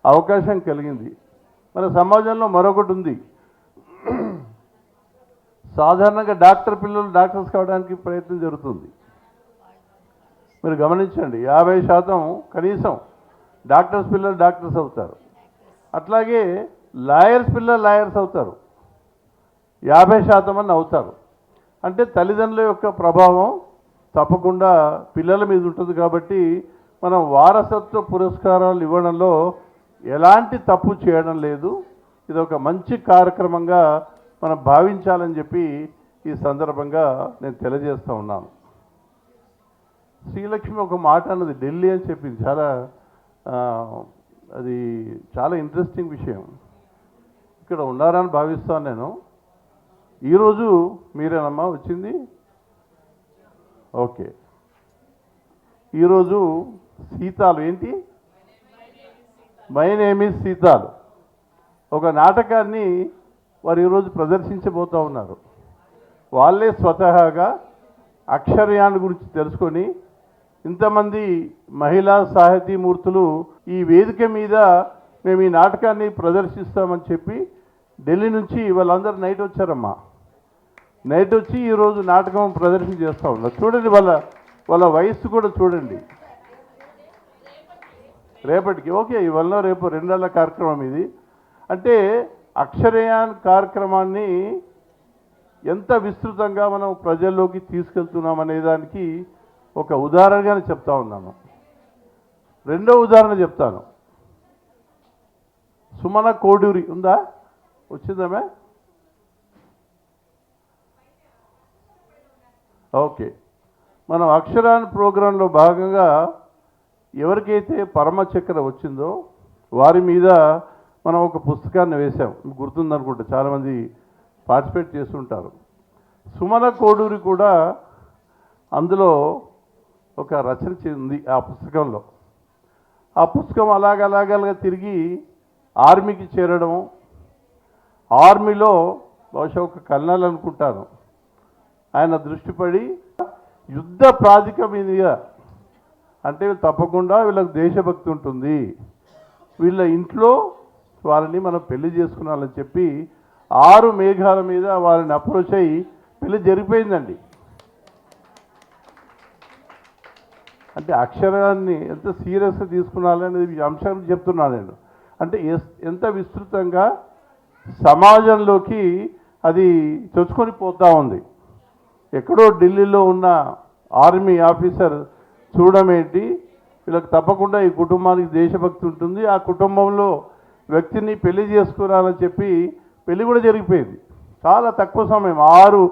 అవకాశం కలిగింది. మన సమాజంలో మరొకటి ఉంది. సాధారణంగా డాక్టర్ పిల్లలు డాక్టర్స్ కావడానికి ప్రయత్నం జరుగుతుంది. మీరు గమనించండి, 50% కనీసం డాక్టర్స్ పిల్లలు డాక్టర్స్ అవుతారు. అట్లాగే లాయర్స్ పిల్లలు లాయర్స్ అవుతారు, 50% మంది అవుతారు. అంటే తల్లిదండ్రుల యొక్క ప్రభావం తప్పకుండా పిల్లల మీద ఉంటుంది. కాబట్టి మనం వారసత్వ పురస్కారాలు ఇవ్వడంలో ఎలాంటి తప్పు చేయడం లేదు. ఇది ఒక మంచి కార్యక్రమంగా మనం భావించాలని చెప్పి ఈ సందర్భంగా నేను తెలియజేస్తూ ఉన్నాను. శ్రీలక్ష్మి ఒక మాట అన్నది ఢిల్లీ అని చెప్పింది, అది చాలా ఇంట్రెస్టింగ్ విషయం. ఇక్కడ ఉన్నారని భావిస్తాను నేను. ఈరోజు మీరేనమ్మా వచ్చింది? ఓకే. ఈరోజు సీతాలు ఏంటి? మై నేమ్ ఈజ్ సీతాలు ఒక నాటకాన్ని వారు ఈరోజు ప్రదర్శించబోతూ ఉన్నారు. వాళ్ళే స్వతహాగా అక్షరయాన్ గురించి తెలుసుకొని ఇంతమంది మహిళా సాహితీమూర్తులు ఈ వేదిక మీద మేము ఈ నాటకాన్ని ప్రదర్శిస్తామని చెప్పి ఢిల్లీ నుంచి వాళ్ళందరూ నైట్ వచ్చారమ్మా. నైట్ వచ్చి ఈరోజు నాటకం ప్రదర్శన చేస్తూ ఉన్నారు. చూడండి వాళ్ళ వయస్సు కూడా చూడండి. రేపటికి ఓకే, ఇవాళ రేపు 2 నెలల కార్యక్రమం ఇది. అంటే అక్షరయాన్ కార్యక్రమాన్ని ఎంత విస్తృతంగా మనం ప్రజల్లోకి తీసుకెళ్తున్నాం అనే దానికి ఒక ఉదాహరణగానే చెప్తా ఉన్నాను. రెండో ఉదాహరణ చెప్తాను. సుమన కోడూరి ఉందా? వచ్చిందమే? ఓకే. మనం అక్షరాన్ ప్రోగ్రాంలో భాగంగా ఎవరికైతే పరమచక్ర వచ్చిందో వారి మీద మనం ఒక పుస్తకాన్ని వేశాం. గుర్తుందనుకుంటా, చాలామంది పార్టిసిపేట్ చేస్తుంటారు. సుమన కోడూరి కూడా అందులో ఒక రచన ఉంది ఆ పుస్తకంలో. ఆ పుస్తకం అలాగ తిరిగి ఆర్మీకి చేరడం, ఆర్మీలో బహుశా ఒక కల్నల్ అనుకుంటాను, ఆయన దృష్టి పడి యుద్ధ ప్రాతిపదిక మీద, అంటే తప్పకుండా వీళ్ళకి దేశభక్తి ఉంటుంది, వీళ్ళ ఇంట్లో వాళ్ళని మనం పెళ్లి చేసుకున్నాలని చెప్పి 6 మేఘాల మీద వాళ్ళని అప్రోచ్ అయ్యి పెళ్లి జరిగిపోయిందండి. అంటే అక్షరాన్ని ఎంత సీరియస్గా తీసుకున్నారనేది అంశం చెప్తున్నాను నేను. అంటే ఎంత విస్తృతంగా సమాజంలోకి అది చొచ్చుకొని పోతూ ఉంది. ఎక్కడో ఢిల్లీలో ఉన్న ఆర్మీ ఆఫీసర్ చూడమేంటి, వీళ్ళకి తప్పకుండా ఈ కుటుంబానికి దేశభక్తి ఉంటుంది, ఆ కుటుంబంలో వ్యక్తిని పెళ్లి చేసుకురాలని చెప్పి పెళ్లి కూడా జరిగిపోయింది. చాలా తక్కువ సమయం, 6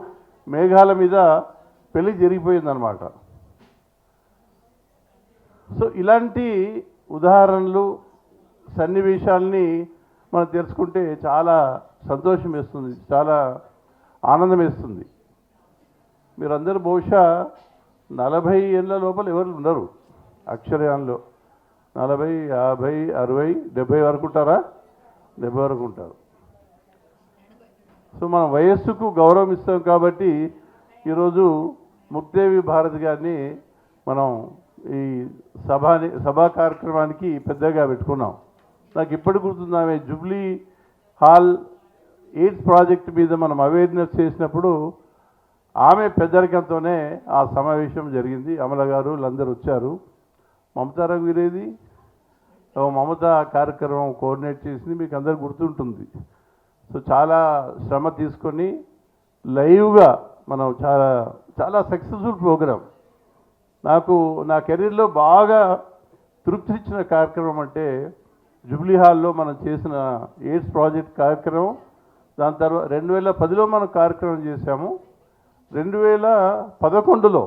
మేఘాల మీద పెళ్లి జరిగిపోయిందనమాట. సో ఇలాంటి ఉదాహరణలు, సన్నివేశాలని మనం తెలుసుకుంటే చాలా సంతోషం వేస్తుంది, చాలా ఆనందం వేస్తుంది. మీరందరూ బహుశా 40 ఏళ్ళ లోపల ఎవరు ఉండరు అక్షరయాన్లో. 40, 50, 60, 70 వరకు ఉంటారా? 70 వరకు ఉంటారు. సో మనం వయస్సుకు గౌరవం ఇస్తాం కాబట్టి ఈరోజు ముక్దేవి భారతి గారిని మనం ఈ సభా కార్యక్రమానికి పెద్దగా పెట్టుకున్నాం. నాకు ఇప్పటి గుర్తుంది, ఆమె జూబ్లీ హాల్ ఎయిడ్స్ ప్రాజెక్ట్ మీద మనం అవేర్నెస్ చేసినప్పుడు ఆమె పెద్దరికంతోనే ఆ సమావేశం జరిగింది. అమల గారు వీళ్ళందరూ వచ్చారు. మమతా రఘువీరేది, మమత కార్యక్రమం కోఆర్డినేట్ చేసింది, మీకు అందరు గుర్తుంటుంది. సో చాలా శ్రమ తీసుకొని లైవ్గా మనం చాలా సక్సెస్ఫుల్ ప్రోగ్రాం. నాకు నా కెరీర్లో బాగా తృప్తినిచ్చిన కార్యక్రమం అంటే జూబ్లీ హాల్లో మనం చేసిన ఎయిడ్స్ ప్రాజెక్ట్ కార్యక్రమం. దాని తర్వాత 2010లో మనం కార్యక్రమం చేశాము. 2011లో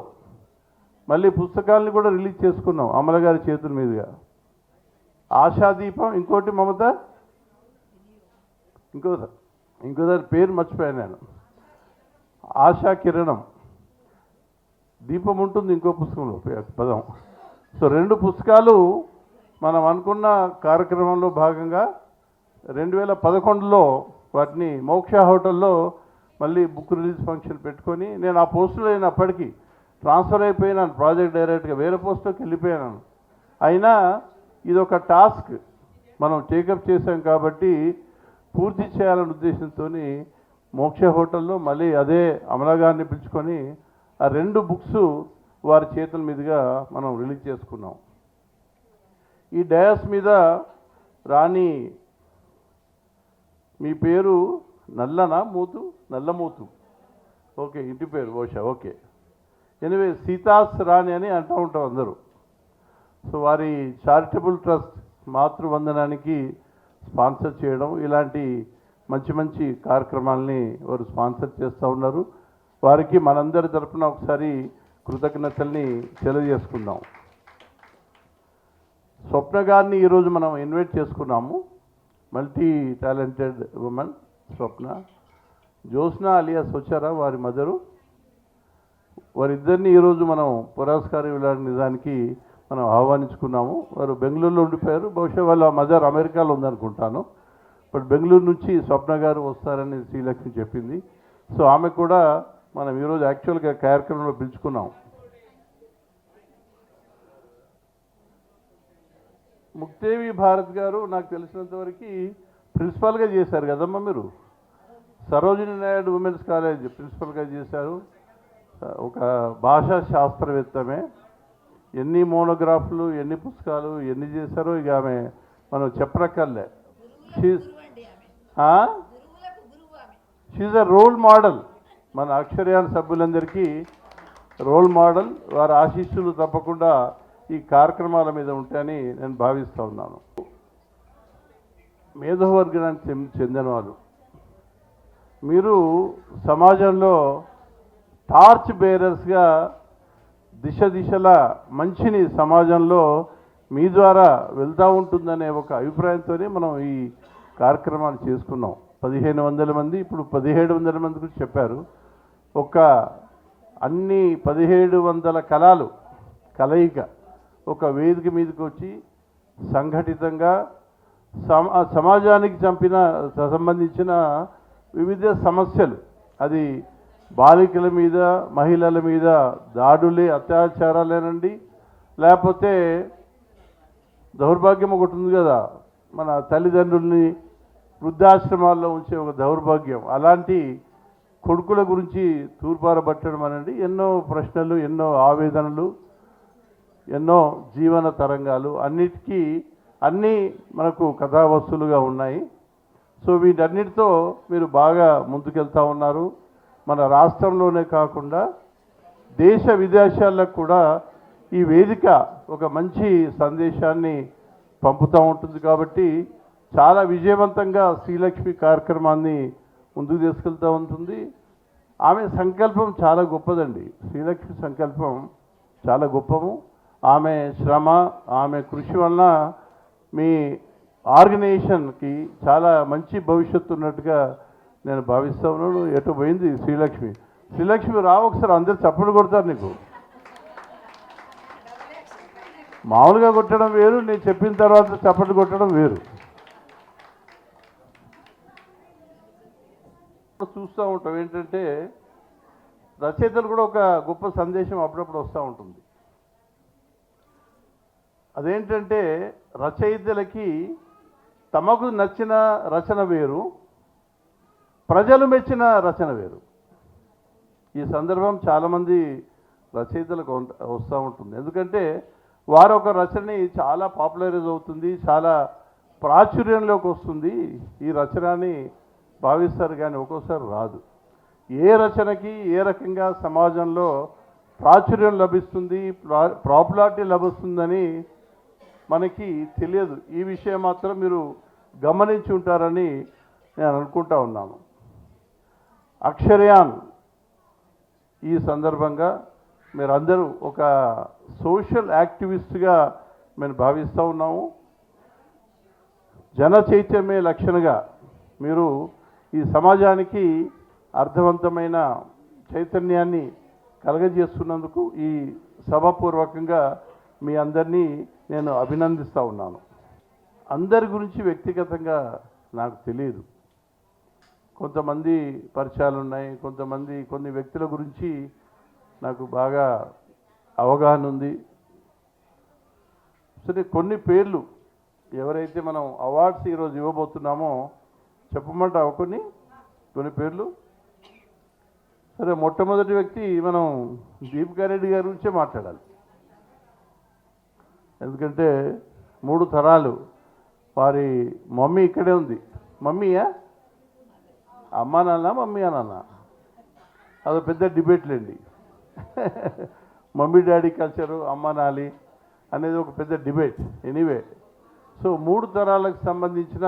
మళ్ళీ పుస్తకాలను కూడా రిలీజ్ చేసుకున్నాం అమల గారి చేతుల మీదుగా. ఆశాదీపం, ఇంకోటి మమత, ఇంకోసారి పేరు మర్చిపోయాను నేను, ఆశా కిరణం, దీపం ఉంటుంది ఇంకో పుస్తకంలో పదం. సో 2 పుస్తకాలు మనం అనుకున్న కార్యక్రమంలో భాగంగా 2011లో వాటిని మోక్ష హోటల్లో మళ్ళీ బుక్ రిలీజ్ ఫంక్షన్ పెట్టుకొని, నేను ఆ పోస్టులో అయినప్పటికీ ట్రాన్స్ఫర్ అయిపోయినాను, ప్రాజెక్ట్ డైరెక్టర్గా వేరే పోస్టులోకి వెళ్ళిపోయాను. అయినా ఇది ఒక టాస్క్ మనం టేకప్ చేశాం కాబట్టి పూర్తి చేయాలనే ఉద్దేశంతో మోక్ష హోటల్లో మళ్ళీ అదే అమలా గారిని పిలుచుకొని ఆ 2 బుక్స్ వారి చేతుల మీదుగా మనం రిలీజ్ చేసుకున్నాం. ఈ డయాస్ మీద రాణి, మీ పేరు నల్లమూతు, ఓకే, ఇంటి పేరు బహుశా, ఓకే. ఎనివే సీతాస్ రాణి అని అంటూ ఉంటాం అందరూ. సో వారి చారిటబుల్ ట్రస్ట్ మాతృవందనానికి స్పాన్సర్ చేయడం, ఇలాంటి మంచి మంచి కార్యక్రమాలని వారు స్పాన్సర్ చేస్తూ ఉన్నారు. వారికి మనందరి తరపున ఒకసారి కృతజ్ఞతల్ని తెలియజేసుకుందాం. స్వప్న గారిని ఈరోజు మనం ఇన్వైట్ చేసుకున్నాము. మల్టీ టాలెంటెడ్ ఉమెన్ స్వప్న. జ్యోత్స్న అలియాస్ వచ్చారా, వారి మదరు. వారిద్దరిని ఈరోజు మనం పురస్కార విలాస నిజానికి మనం ఆహ్వానించుకున్నాము. వారు బెంగళూరులో ఉండిపోయారు. బహుశా వాళ్ళ మదర్ అమెరికాలో ఉందనుకుంటాను. బట్ బెంగళూరు నుంచి స్వప్న గారు వస్తారని శ్రీలక్ష్మి చెప్పింది. సో ఆమె కూడా మనం ఈరోజు యాక్చువల్గా కార్యక్రమంలో పిలుచుకున్నాం. ముక్తేవి భారత్ గారు నాకు తెలిసినంతవరకు ప్రిన్సిపాల్గా చేశారు కదమ్మా మీరు. సరోజిని నాయుడు ఉమెన్స్ కాలేజ్ ప్రిన్సిపల్గా చేశారు. ఒక భాషా శాస్త్రవేత్తమే. ఎన్ని మోనోగ్రాఫ్లు, ఎన్ని పుస్తకాలు, ఎన్ని చేశారో ఇక ఆమె మనం చెప్పనక్కర్లే. She's a role model. మన అక్షరయాన్ సభ్యులందరికీ రోల్ మోడల్. వారి ఆశీస్సులు తప్పకుండా ఈ కార్యక్రమాల మీద ఉంటాయని నేను భావిస్తూ ఉన్నాను. మేధోవర్గానికి చెందిన వాళ్ళు మీరు సమాజంలో టార్చ్ బేరర్స్గా దిశలా మంచిని సమాజంలో మీ ద్వారా వెళ్తూ ఉంటుందనే ఒక అభిప్రాయంతోనే మనం ఈ కార్యక్రమాన్ని చేసుకున్నాం. 1500 మంది, ఇప్పుడు 1700 మంది గురించి చెప్పారు. ఒక అన్ని 1700 కళలు కలయిక ఒక వేదిక మీదకి వచ్చి సంఘటితంగా సమాజానికి సంబంధించిన వివిధ సమస్యలు, అది బాలికల మీద, మహిళల మీద దాడులే, అత్యాచారాలేనండి, లేకపోతే దౌర్భాగ్యం ఒకటి ఉంది కదా, మన తల్లిదండ్రుల్ని వృద్ధాశ్రమాల్లో ఉంచే ఒక దౌర్భాగ్యం, అలాంటి కొడుకుల గురించి తూర్పారబట్టడం అనండి. ఎన్నో ప్రశ్నలు, ఎన్నో ఆవేదనలు, ఎన్నో జీవన తరంగాలు, అన్నీ మనకు కథావస్తులుగా ఉన్నాయి. సో వీటన్నిటితో మీరు బాగా ముందుకెళ్తూ ఉన్నారు. మన రాష్ట్రంలోనే కాకుండా దేశ విదేశాలకు కూడా ఈ వేదిక ఒక మంచి సందేశాన్ని పంపుతూ ఉంటుంది. కాబట్టి చాలా విజయవంతంగా శ్రీలక్ష్మి కార్యక్రమాన్ని ముందుకు తీసుకెళ్తూ ఉంటుంది. ఆమె సంకల్పం చాలా గొప్పదండి. శ్రీలక్ష్మి సంకల్పం చాలా గొప్పము. ఆమె శ్రమ, ఆమె కృషి వలన మీ ఆర్గనైజేషన్కి చాలా మంచి భవిష్యత్తు ఉన్నట్టుగా నేను భావిస్తూ ఉన్నాను. ఎటు పోయింది శ్రీలక్ష్మి? శ్రీలక్ష్మి రావు, ఒకసారి అందరు చప్పట్లు కొడతారు నీకు. మామూలుగా కొట్టడం వేరు, నేను చెప్పిన తర్వాత చప్పట్లు కొట్టడం వేరు. చూస్తూ ఉంటాం ఏంటంటే రచయితలు కూడా ఒక గొప్ప సందేశం అప్పుడప్పుడు వస్తూ ఉంటుంది. అదేంటంటే రచయితలకి తమకు నచ్చిన రచన వేరు, ప్రజలు మెచ్చిన రచన వేరు. ఈ సందర్భం చాలామంది రచయితలకు వస్తూ ఉంటుంది. ఎందుకంటే వారు ఒక రచనని చాలా పాపులరైజ్ అవుతుంది, చాలా ప్రాచుర్యంలోకి వస్తుంది, ఈ రచనని భావిస్తారు. కానీ ఒక్కోసారి రాదు. ఏ రచనకి ఏ రకంగా సమాజంలో ప్రాచుర్యం లభిస్తుంది, పాపులారిటీ లభిస్తుందని మనకి తెలియదు. ఈ విషయం మాత్రం మీరు గమనించి ఉంటారని నేను అనుకుంటా ఉన్నాను. అక్షరయాన్ ఈ సందర్భంగా మీరందరూ ఒక సోషల్ యాక్టివిస్ట్గా మేము భావిస్తూ ఉన్నాము. జన చైతన్యమే లక్షణంగా మీరు ఈ సమాజానికి అర్థవంతమైన చైతన్యాన్ని కలగజేస్తున్నందుకు ఈ సభాపూర్వకంగా మీ అందరినీ నేను అభినందిస్తూ ఉన్నాను. అందరి గురించి వ్యక్తిగతంగా నాకు తెలియదు. కొంతమంది పరిచయాలు ఉన్నాయి, కొన్ని వ్యక్తుల గురించి నాకు బాగా అవగాహన ఉంది. సరే, కొన్ని పేర్లు ఎవరైతే మనం అవార్డ్స్ ఈరోజు ఇవ్వబోతున్నామో చెప్పమంటావు కొన్ని పేర్లు? సరే, మొట్టమొదటి వ్యక్తి మనం దీపికారెడ్డి గారి గురించే మాట్లాడాలి. ఎందుకంటే 3 తరాలు వారి మమ్మీ ఇక్కడే ఉంది. మమ్మీయా, అమ్మా నాన్న, మమ్మీ నాన్న, అదో పెద్ద డిబేట్లేండి. మమ్మీ డాడీ కల్చరు, అమ్మ నాలి అనేది ఒక పెద్ద డిబేట్. ఎనీవే, సో 3 తరాలకు సంబంధించిన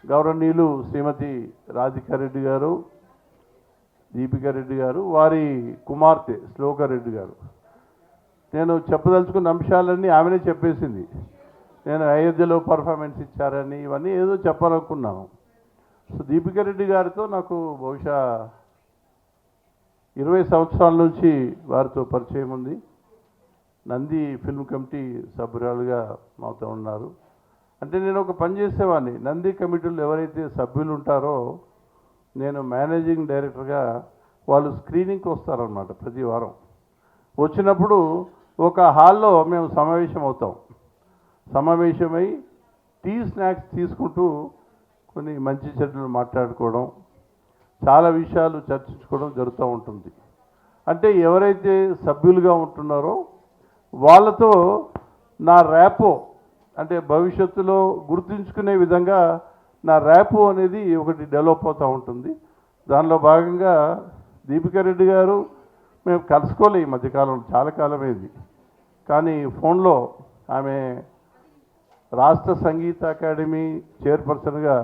గౌరవనీయులు శ్రీమతి రాధికా రెడ్డి గారు, దీపికా రెడ్డి గారు, వారి కుమార్తె శ్లోకా రెడ్డి గారు. నేను చెప్పదలుచుకున్న అంశాలన్నీ ఆమెనే చెప్పేసింది. నేను అయోధ్యలో పర్ఫార్మెన్స్ ఇచ్చారని ఇవన్నీ ఏదో చెప్పాలనుకున్నాను. సో దీపికా రెడ్డి గారితో నాకు బహుశా 20 సంవత్సరాల నుంచి వారితో పరిచయం ఉంది. నంది ఫిల్మ్ కమిటీ సభ్యురాలుగా మాతో ఉన్నారు. అంటే నేను ఒక పని చేసేవాడిని, నంది కమిటీలో ఎవరైతే సభ్యులు ఉంటారో నేను మేనేజింగ్ డైరెక్టర్గా వాళ్ళు స్క్రీనింగ్కి వస్తారనమాట ప్రతి వారం. వచ్చినప్పుడు ఒక హాల్లో మేము సమావేశమై టీ స్నాక్స్ తీసుకుంటూ కొన్ని మంచి చెడ్డలు మాట్లాడుకోవడం, చాలా విషయాలు చర్చించుకోవడం జరుగుతూ ఉంటుంది. అంటే ఎవరైతే సభ్యులుగా ఉంటున్నారో వాళ్ళతో నా ర్యాపో, అంటే భవిష్యత్తులో గుర్తుంచుకునే విధంగా నా ర్యాపో అనేది ఒకటి డెవలప్ అవుతూ ఉంటుంది. దానిలో భాగంగా దీపికా రెడ్డి గారు మేము కలుసుకోలే ఈ మధ్యకాలంలో, చాలా కాలమైంది. కానీ ఫోన్లో ఆమె రాష్ట్ర సంగీత అకాడమీ చైర్పర్సన్గా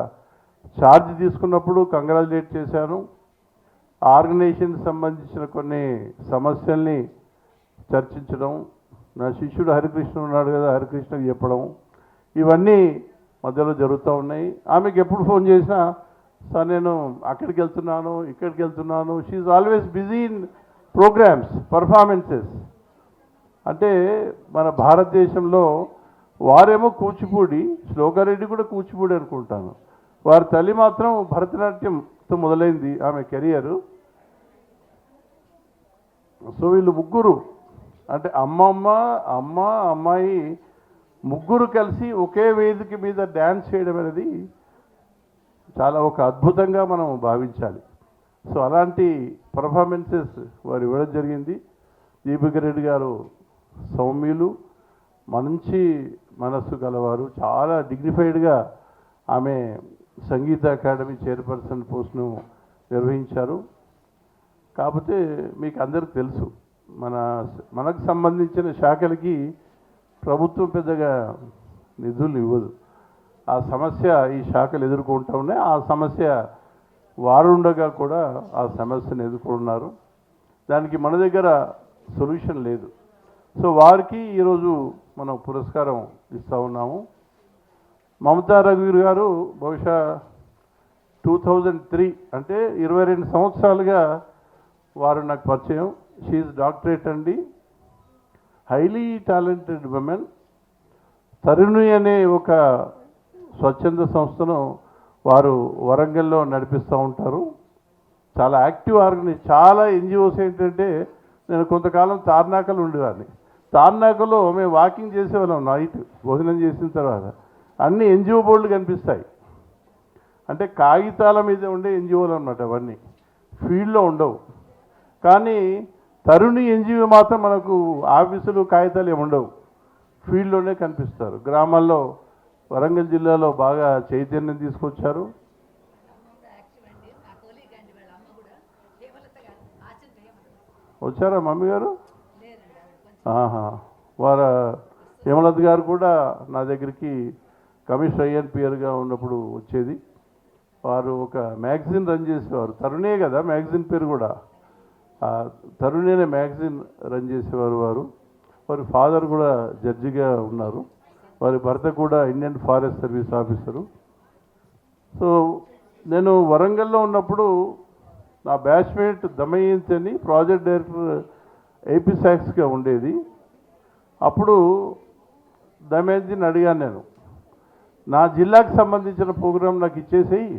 ఛార్జ్ తీసుకున్నప్పుడు కంగ్రాచులేట్ చేశాను. ఆర్గనైజేషన్కి సంబంధించిన కొన్ని సమస్యల్ని చర్చించడం, నా శిష్యుడు హరికృష్ణ ఉన్నాడు కదా, హరికృష్ణకి చెప్పడం, ఇవన్నీ మధ్యలో జరుగుతూ ఉన్నాయి. ఆమెకి ఎప్పుడు ఫోన్ చేసినా సార్ నేను అక్కడికి వెళ్తున్నాను, ఇక్కడికి వెళ్తున్నాను. She always busy in programmes, performances. అంటే మన భారతదేశంలో వారేమో కూచిపూడి, శ్లోకారెడ్డి కూడా కూచిపూడి అనుకుంటాను, వారి తల్లి మాత్రం భరతనాట్యంతో మొదలైంది ఆమె కెరియరు. సో వీళ్ళు ముగ్గురు, అంటే అమ్మాయి ముగ్గురు కలిసి ఒకే వేదిక మీద డ్యాన్స్ చేయడం అనేది చాలా ఒక అద్భుతంగా మనం భావించాలి. సో అలాంటి పర్ఫార్మెన్సెస్ వారు ఇవ్వడం జరిగింది. దీపికా రెడ్డి గారు సౌమ్యులు, మంచి మనస్సు గలవారు, చాలా డిగ్నిఫైడ్గా ఆమె సంగీత అకాడమీ చైర్పర్సన్ పోస్ట్ను నిర్వహించారు. కాకపోతే మీకు అందరికీ తెలుసు, మనకు సంబంధించిన శాఖలకి ప్రభుత్వం పెద్దగా నిధులు ఇవ్వదు. ఆ సమస్య ఈ శాఖలు ఎదుర్కొంటూ ఉన్నాయి. ఆ సమస్య వారుండగా కూడా ఆ సమస్యను ఎదుర్కొన్నారు. దానికి మన దగ్గర సొల్యూషన్ లేదు. సో వారికి ఈరోజు మనం పురస్కారం ఇస్తూ ఉన్నాము. మమతా రఘువీర్ గారు బహుశా 2003, అంటే 22 సంవత్సరాలుగా వారు నాకు పరిచయం. షీఈ్ డాక్టరేట్ అండి, హైలీ టాలెంటెడ్ ఉమెన్. తరుణి అనే ఒక స్వచ్ఛంద సంస్థను వారు వరంగల్లో నడిపిస్తూ ఉంటారు. చాలా యాక్టివ్ ఆర్గనైజ్. చాలా ఎన్జిఓస్ ఏంటంటే, నేను కొంతకాలం తార్నాకలు ఉండేవాడిని. తార్నాకలో మేము వాకింగ్ చేసేవాళ్ళం నైట్ భోజనం చేసిన తర్వాత. అన్ని ఎన్జిఓ బోర్డులు కనిపిస్తాయి. అంటే కాగితాల మీద ఉండే ఎన్జిఓలు అన్నమాట అవన్నీ, ఫీల్డ్లో ఉండవు. కానీ తరుణి ఎన్జిఓ మాత్రం మనకు ఆఫీసులు కాగితాలు ఏమి ఉండవు, ఫీల్డ్లోనే కనిపిస్తారు. గ్రామాల్లో వరంగల్ జిల్లాలో బాగా చైతన్యం తీసుకొచ్చారు. వచ్చారా మమ్మీ గారు? వారు హేమలత గారు కూడా నా దగ్గరికి కమిషనర్ ఐఎన్పిఆర్గా ఉన్నప్పుడు వచ్చేది. వారు ఒక మ్యాగజైన్ రన్ చేసేవారు. తరుణే కదా మ్యాగజైన్ పేరు కూడా, తరుణి అనే మ్యాగజైన్ రన్ చేసేవారు వారు. వారి ఫాదర్ కూడా జడ్జిగా ఉన్నారు. వారి భర్త కూడా Indian forest service officer. So నేను వరంగల్లో ఉన్నప్పుడు నా బ్యాచ్మేట్ దమయంతి అని ప్రాజెక్ట్ డైరెక్టర్ ఏపీ సాక్స్గా ఉండేది. అప్పుడు దమయంతిని అడిగాను, నేను నా జిల్లాకు సంబంధించిన ప్రోగ్రాం నాకు ఇచ్చేసేయి,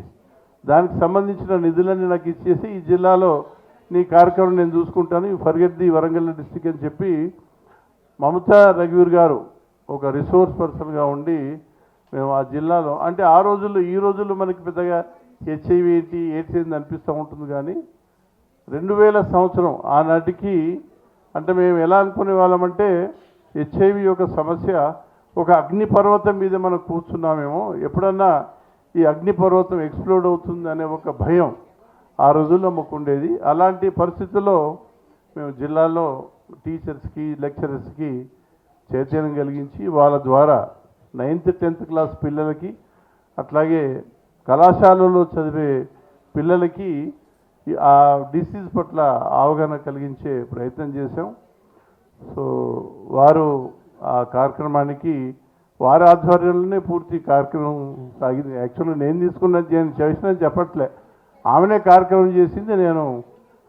దానికి సంబంధించిన నిధులన్నీ నాకు ఇచ్చేసి ఈ జిల్లాలో నీ కార్యక్రమం నేను చూసుకుంటాను, ఫర్గెట్ ది వరంగల్ డిస్టిక్ అని చెప్పి మమతా రఘువీర్ గారు ఒక రిసోర్స్ పర్సన్గా ఉండి మేము ఆ జిల్లాలో, అంటే ఆ రోజుల్లో ఈ రోజుల్లో మనకి పెద్దగా హెచ్ఐవి ఏంటి ఎయిడ్స్ ఏంటి అనిపిస్తూ ఉంటుంది. కానీ 2000 సంవత్సరం ఆనాటికి, అంటే మేము ఎలా అనుకునే వాళ్ళమంటే హెచ్ఐవి యొక్క సమస్య ఒక అగ్నిపర్వతం మీద మనం కూర్చున్నామేమో, ఎప్పుడన్నా ఈ అగ్నిపర్వతం ఎక్స్ప్లోడ్ అవుతుంది అనే ఒక భయం ఆ రోజుల్లో మాకు ఉండేది. అలాంటి పరిస్థితుల్లో మేము జిల్లాలో టీచర్స్కి లెక్చరర్స్కి చైతన్యం కలిగించి వాళ్ళ ద్వారా 9th 10th క్లాస్ పిల్లలకి అట్లాగే కళాశాలలో చదివే పిల్లలకి ఆ డిసీజ్ పట్ల అవగాహన కలిగించే ప్రయత్నం చేశాం. సో వారు ఆ కార్యక్రమానికి వారి ఆధ్వర్యంలోనే పూర్తి కార్యక్రమం సాగింది. యాక్చువల్గా నేను చేసినది చెప్పట్లే, ఆమెనే కార్యక్రమం చేసింది. నేను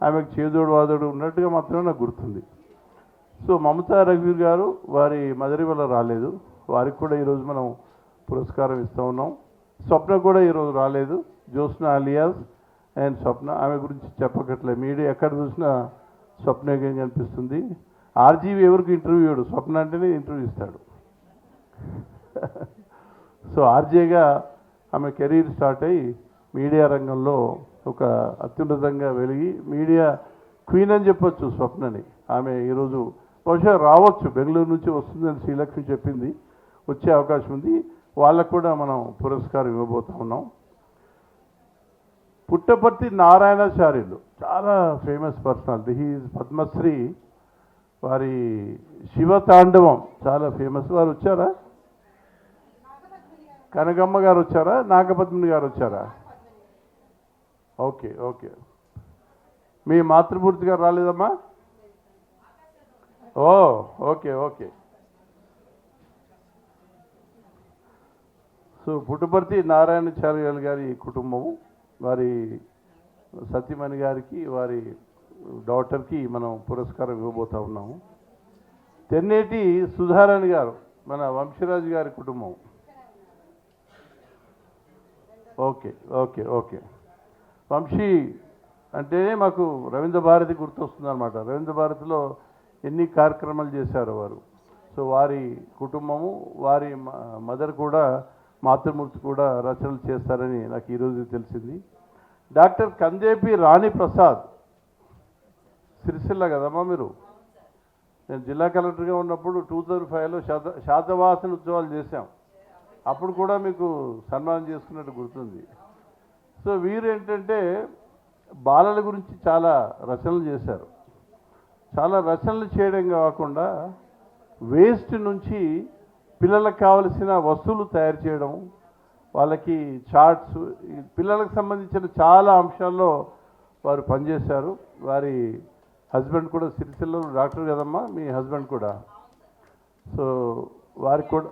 ఆమెకు చేదోడు వాదోడు ఉన్నట్టుగా మాత్రమే నాకు గుర్తుంది. సో మమతా రఘువీర్ గారు వారి మదరి వల్ల రాలేదు, వారికి కూడా ఈరోజు మనం పురస్కారం ఇస్తూ ఉన్నాం. స్వప్న కూడా ఈరోజు రాలేదు, జ్యోత్స్న అలియాస్ అండ్ స్వప్న. ఆమె గురించి చెప్పకట్లే, మీడియా ఎక్కడ చూసినా స్వప్నగా కనిపిస్తుంది. ఆర్జీవి ఎవరికి ఇంటర్వ్యూ ఇవ్వడు, స్వప్న అంటేనే ఇంటర్వ్యూ ఇస్తాడు. సో ఆర్జేగా ఆమె కెరీర్ స్టార్ట్ అయ్యి మీడియా రంగంలో ఒక అత్యున్నతంగా వెలిగి మీడియా క్వీన్ అని చెప్పొచ్చు స్వప్నని. ఆమె ఈరోజు బహుశా రావచ్చు, బెంగళూరు నుంచి వస్తుందని శ్రీలక్ష్మి చెప్పింది, వచ్చే అవకాశం ఉంది. వాళ్ళకు కూడా మనం పురస్కారం ఇవ్వబోతా ఉన్నాం. పుట్టపర్తి నారాయణాచార్యులు చాలా ఫేమస్ పర్సనాలిటీ, హీఈస్ పద్మశ్రీ. వారి శివతాండవం చాలా ఫేమస్. వారు వచ్చారా? కనకమ్మ గారు వచ్చారా? నాగపద్మిని గారు వచ్చారా? Okay okay. మీ మాతృమూర్తి గారు రాలేదమ్మా? Oh okay okay. So Puttaparthi Narayanacharyulu గారి కుటుంబము, వారి సతీమణి గారికి వారి డాటర్కి మనం పురస్కారం ఇవ్వబోతా ఉన్నాము. తెన్నేటి సుధారాణి గారు మన వంశీరాజు గారి కుటుంబం. Okay okay okay. వంశీ అంటేనే మాకు రవీంద్ర భారతి గుర్తొస్తుంది అనమాట. రవీంద్ర భారతిలో ఎన్ని కార్యక్రమాలు చేశారు వారు. సో వారి కుటుంబము, వారి మదర్ కూడా, మాతృమూర్తి కూడా రచనలు చేస్తారని నాకు ఈరోజు తెలిసింది. డాక్టర్ కందేపి రాణి ప్రసాద్, సిరిసిల్ల కదమ్మా మీరు? నేను జిల్లా కలెక్టర్గా ఉన్నప్పుడు 2005లో శాతవాసన ఉత్సవాలు చేశాం. అప్పుడు కూడా మీకు సన్మానం చేసుకున్నట్టు గుర్తుంది. సో వీరు ఏంటంటే బాలల గురించి చాలా రచనలు చేశారు. చాలా రచనలు చేయడం కాకుండా వేస్ట్ నుంచి పిల్లలకు కావలసిన వస్తువులు తయారు చేయడం, వాళ్ళకి చార్ట్స్, పిల్లలకు సంబంధించిన చాలా అంశాల్లో వారు పనిచేశారు. వారి హస్బెండ్ కూడా సిరిసిల్లలో డాక్టర్ కదమ్మా మీ హస్బెండ్ కూడా. సో వారికి కూడా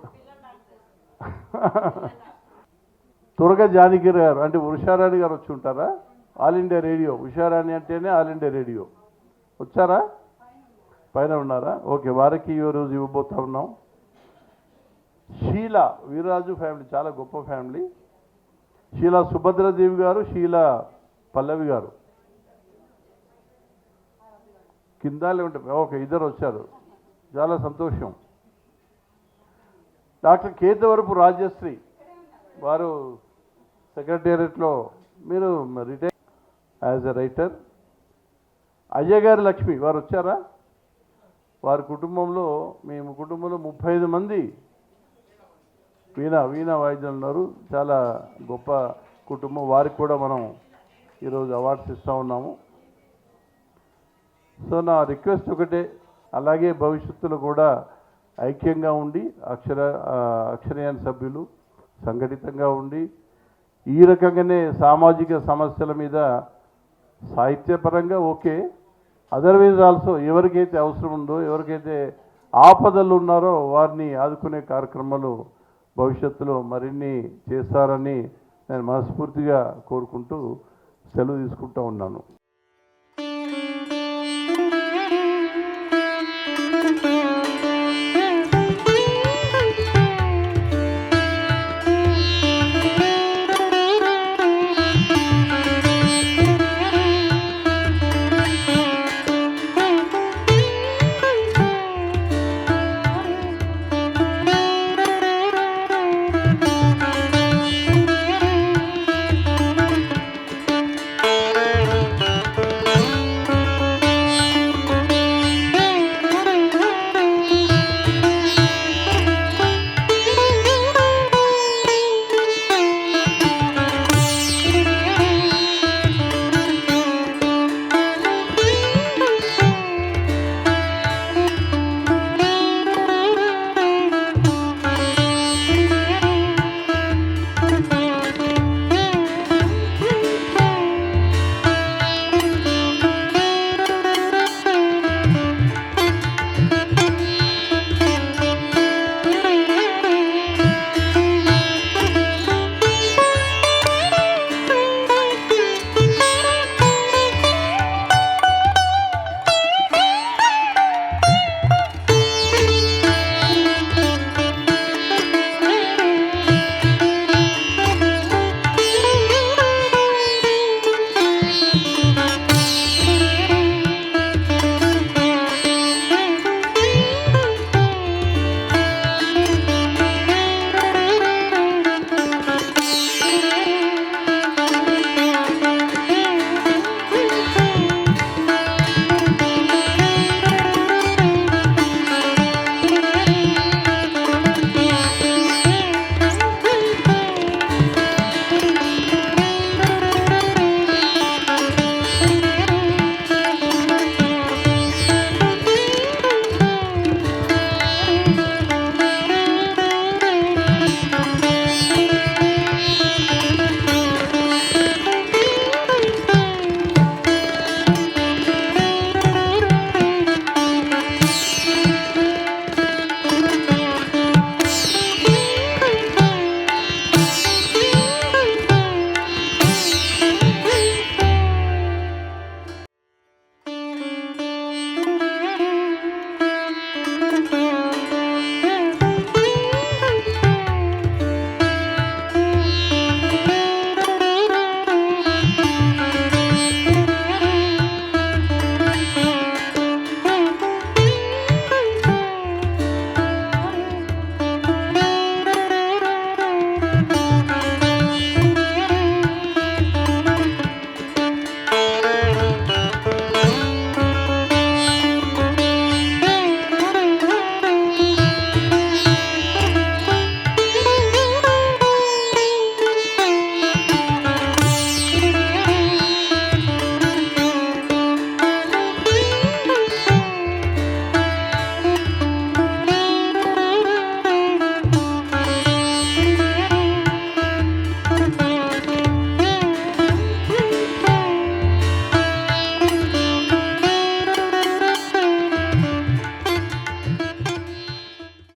త్వరగా జానకిరావు గారు అంటే ఉషారాణి గారు వచ్చి ఉంటారా? ఆల్ ఇండియా రేడియో, ఉషారాణి అంటేనే ఆల్ ఇండియా రేడియో. వచ్చారా? పైన ఉన్నారా? ఓకే, వారికి ఈరోజు ఇవ్వబోతా ఉన్నాం. షీలా వీర్రాజు ఫ్యామిలీ చాలా గొప్ప ఫ్యామిలీ. షీలా సుభద్రదేవి గారు, షీలా పల్లవి గారు కిందాలే ఉంటాయి. ఓకే, ఇద్దరు వచ్చారు, చాలా సంతోషం. డాక్టర్ కేతవరపు రాజశ్రీ, వారు సెక్రటేరియట్లో, మీరు retire as a writer. Ajay గారి లక్ష్మి, వారు వచ్చారా? వారి కుటుంబంలో, మేము కుటుంబంలో 35 మంది వీణా వాయిద్యం ఉన్నారు. చాలా గొప్ప కుటుంబం. వారికి కూడా మనం ఈరోజు అవార్డ్స్ ఇస్తూ ఉన్నాము. సో నా రిక్వెస్ట్ ఒకటే, అలాగే భవిష్యత్తులో కూడా ఐక్యంగా ఉండి అక్షరయాన్ సభ్యులు సంఘటితంగా ఉండి ఈ రకంగానే సామాజిక సమస్యల మీద సాహిత్యపరంగా ఓకే, అదర్వైజ్ ఆల్సో ఎవరికైతే అవసరం ఉందో, ఎవరికైతే ఆపదలు ఉన్నారో వారిని ఆదుకునే కార్యక్రమాలు భవిష్యత్తులో మరిన్ని చేస్తారని నేను మనస్ఫూర్తిగా కోరుకుంటూ సెలవు తీసుకుంటూ ఉన్నాను.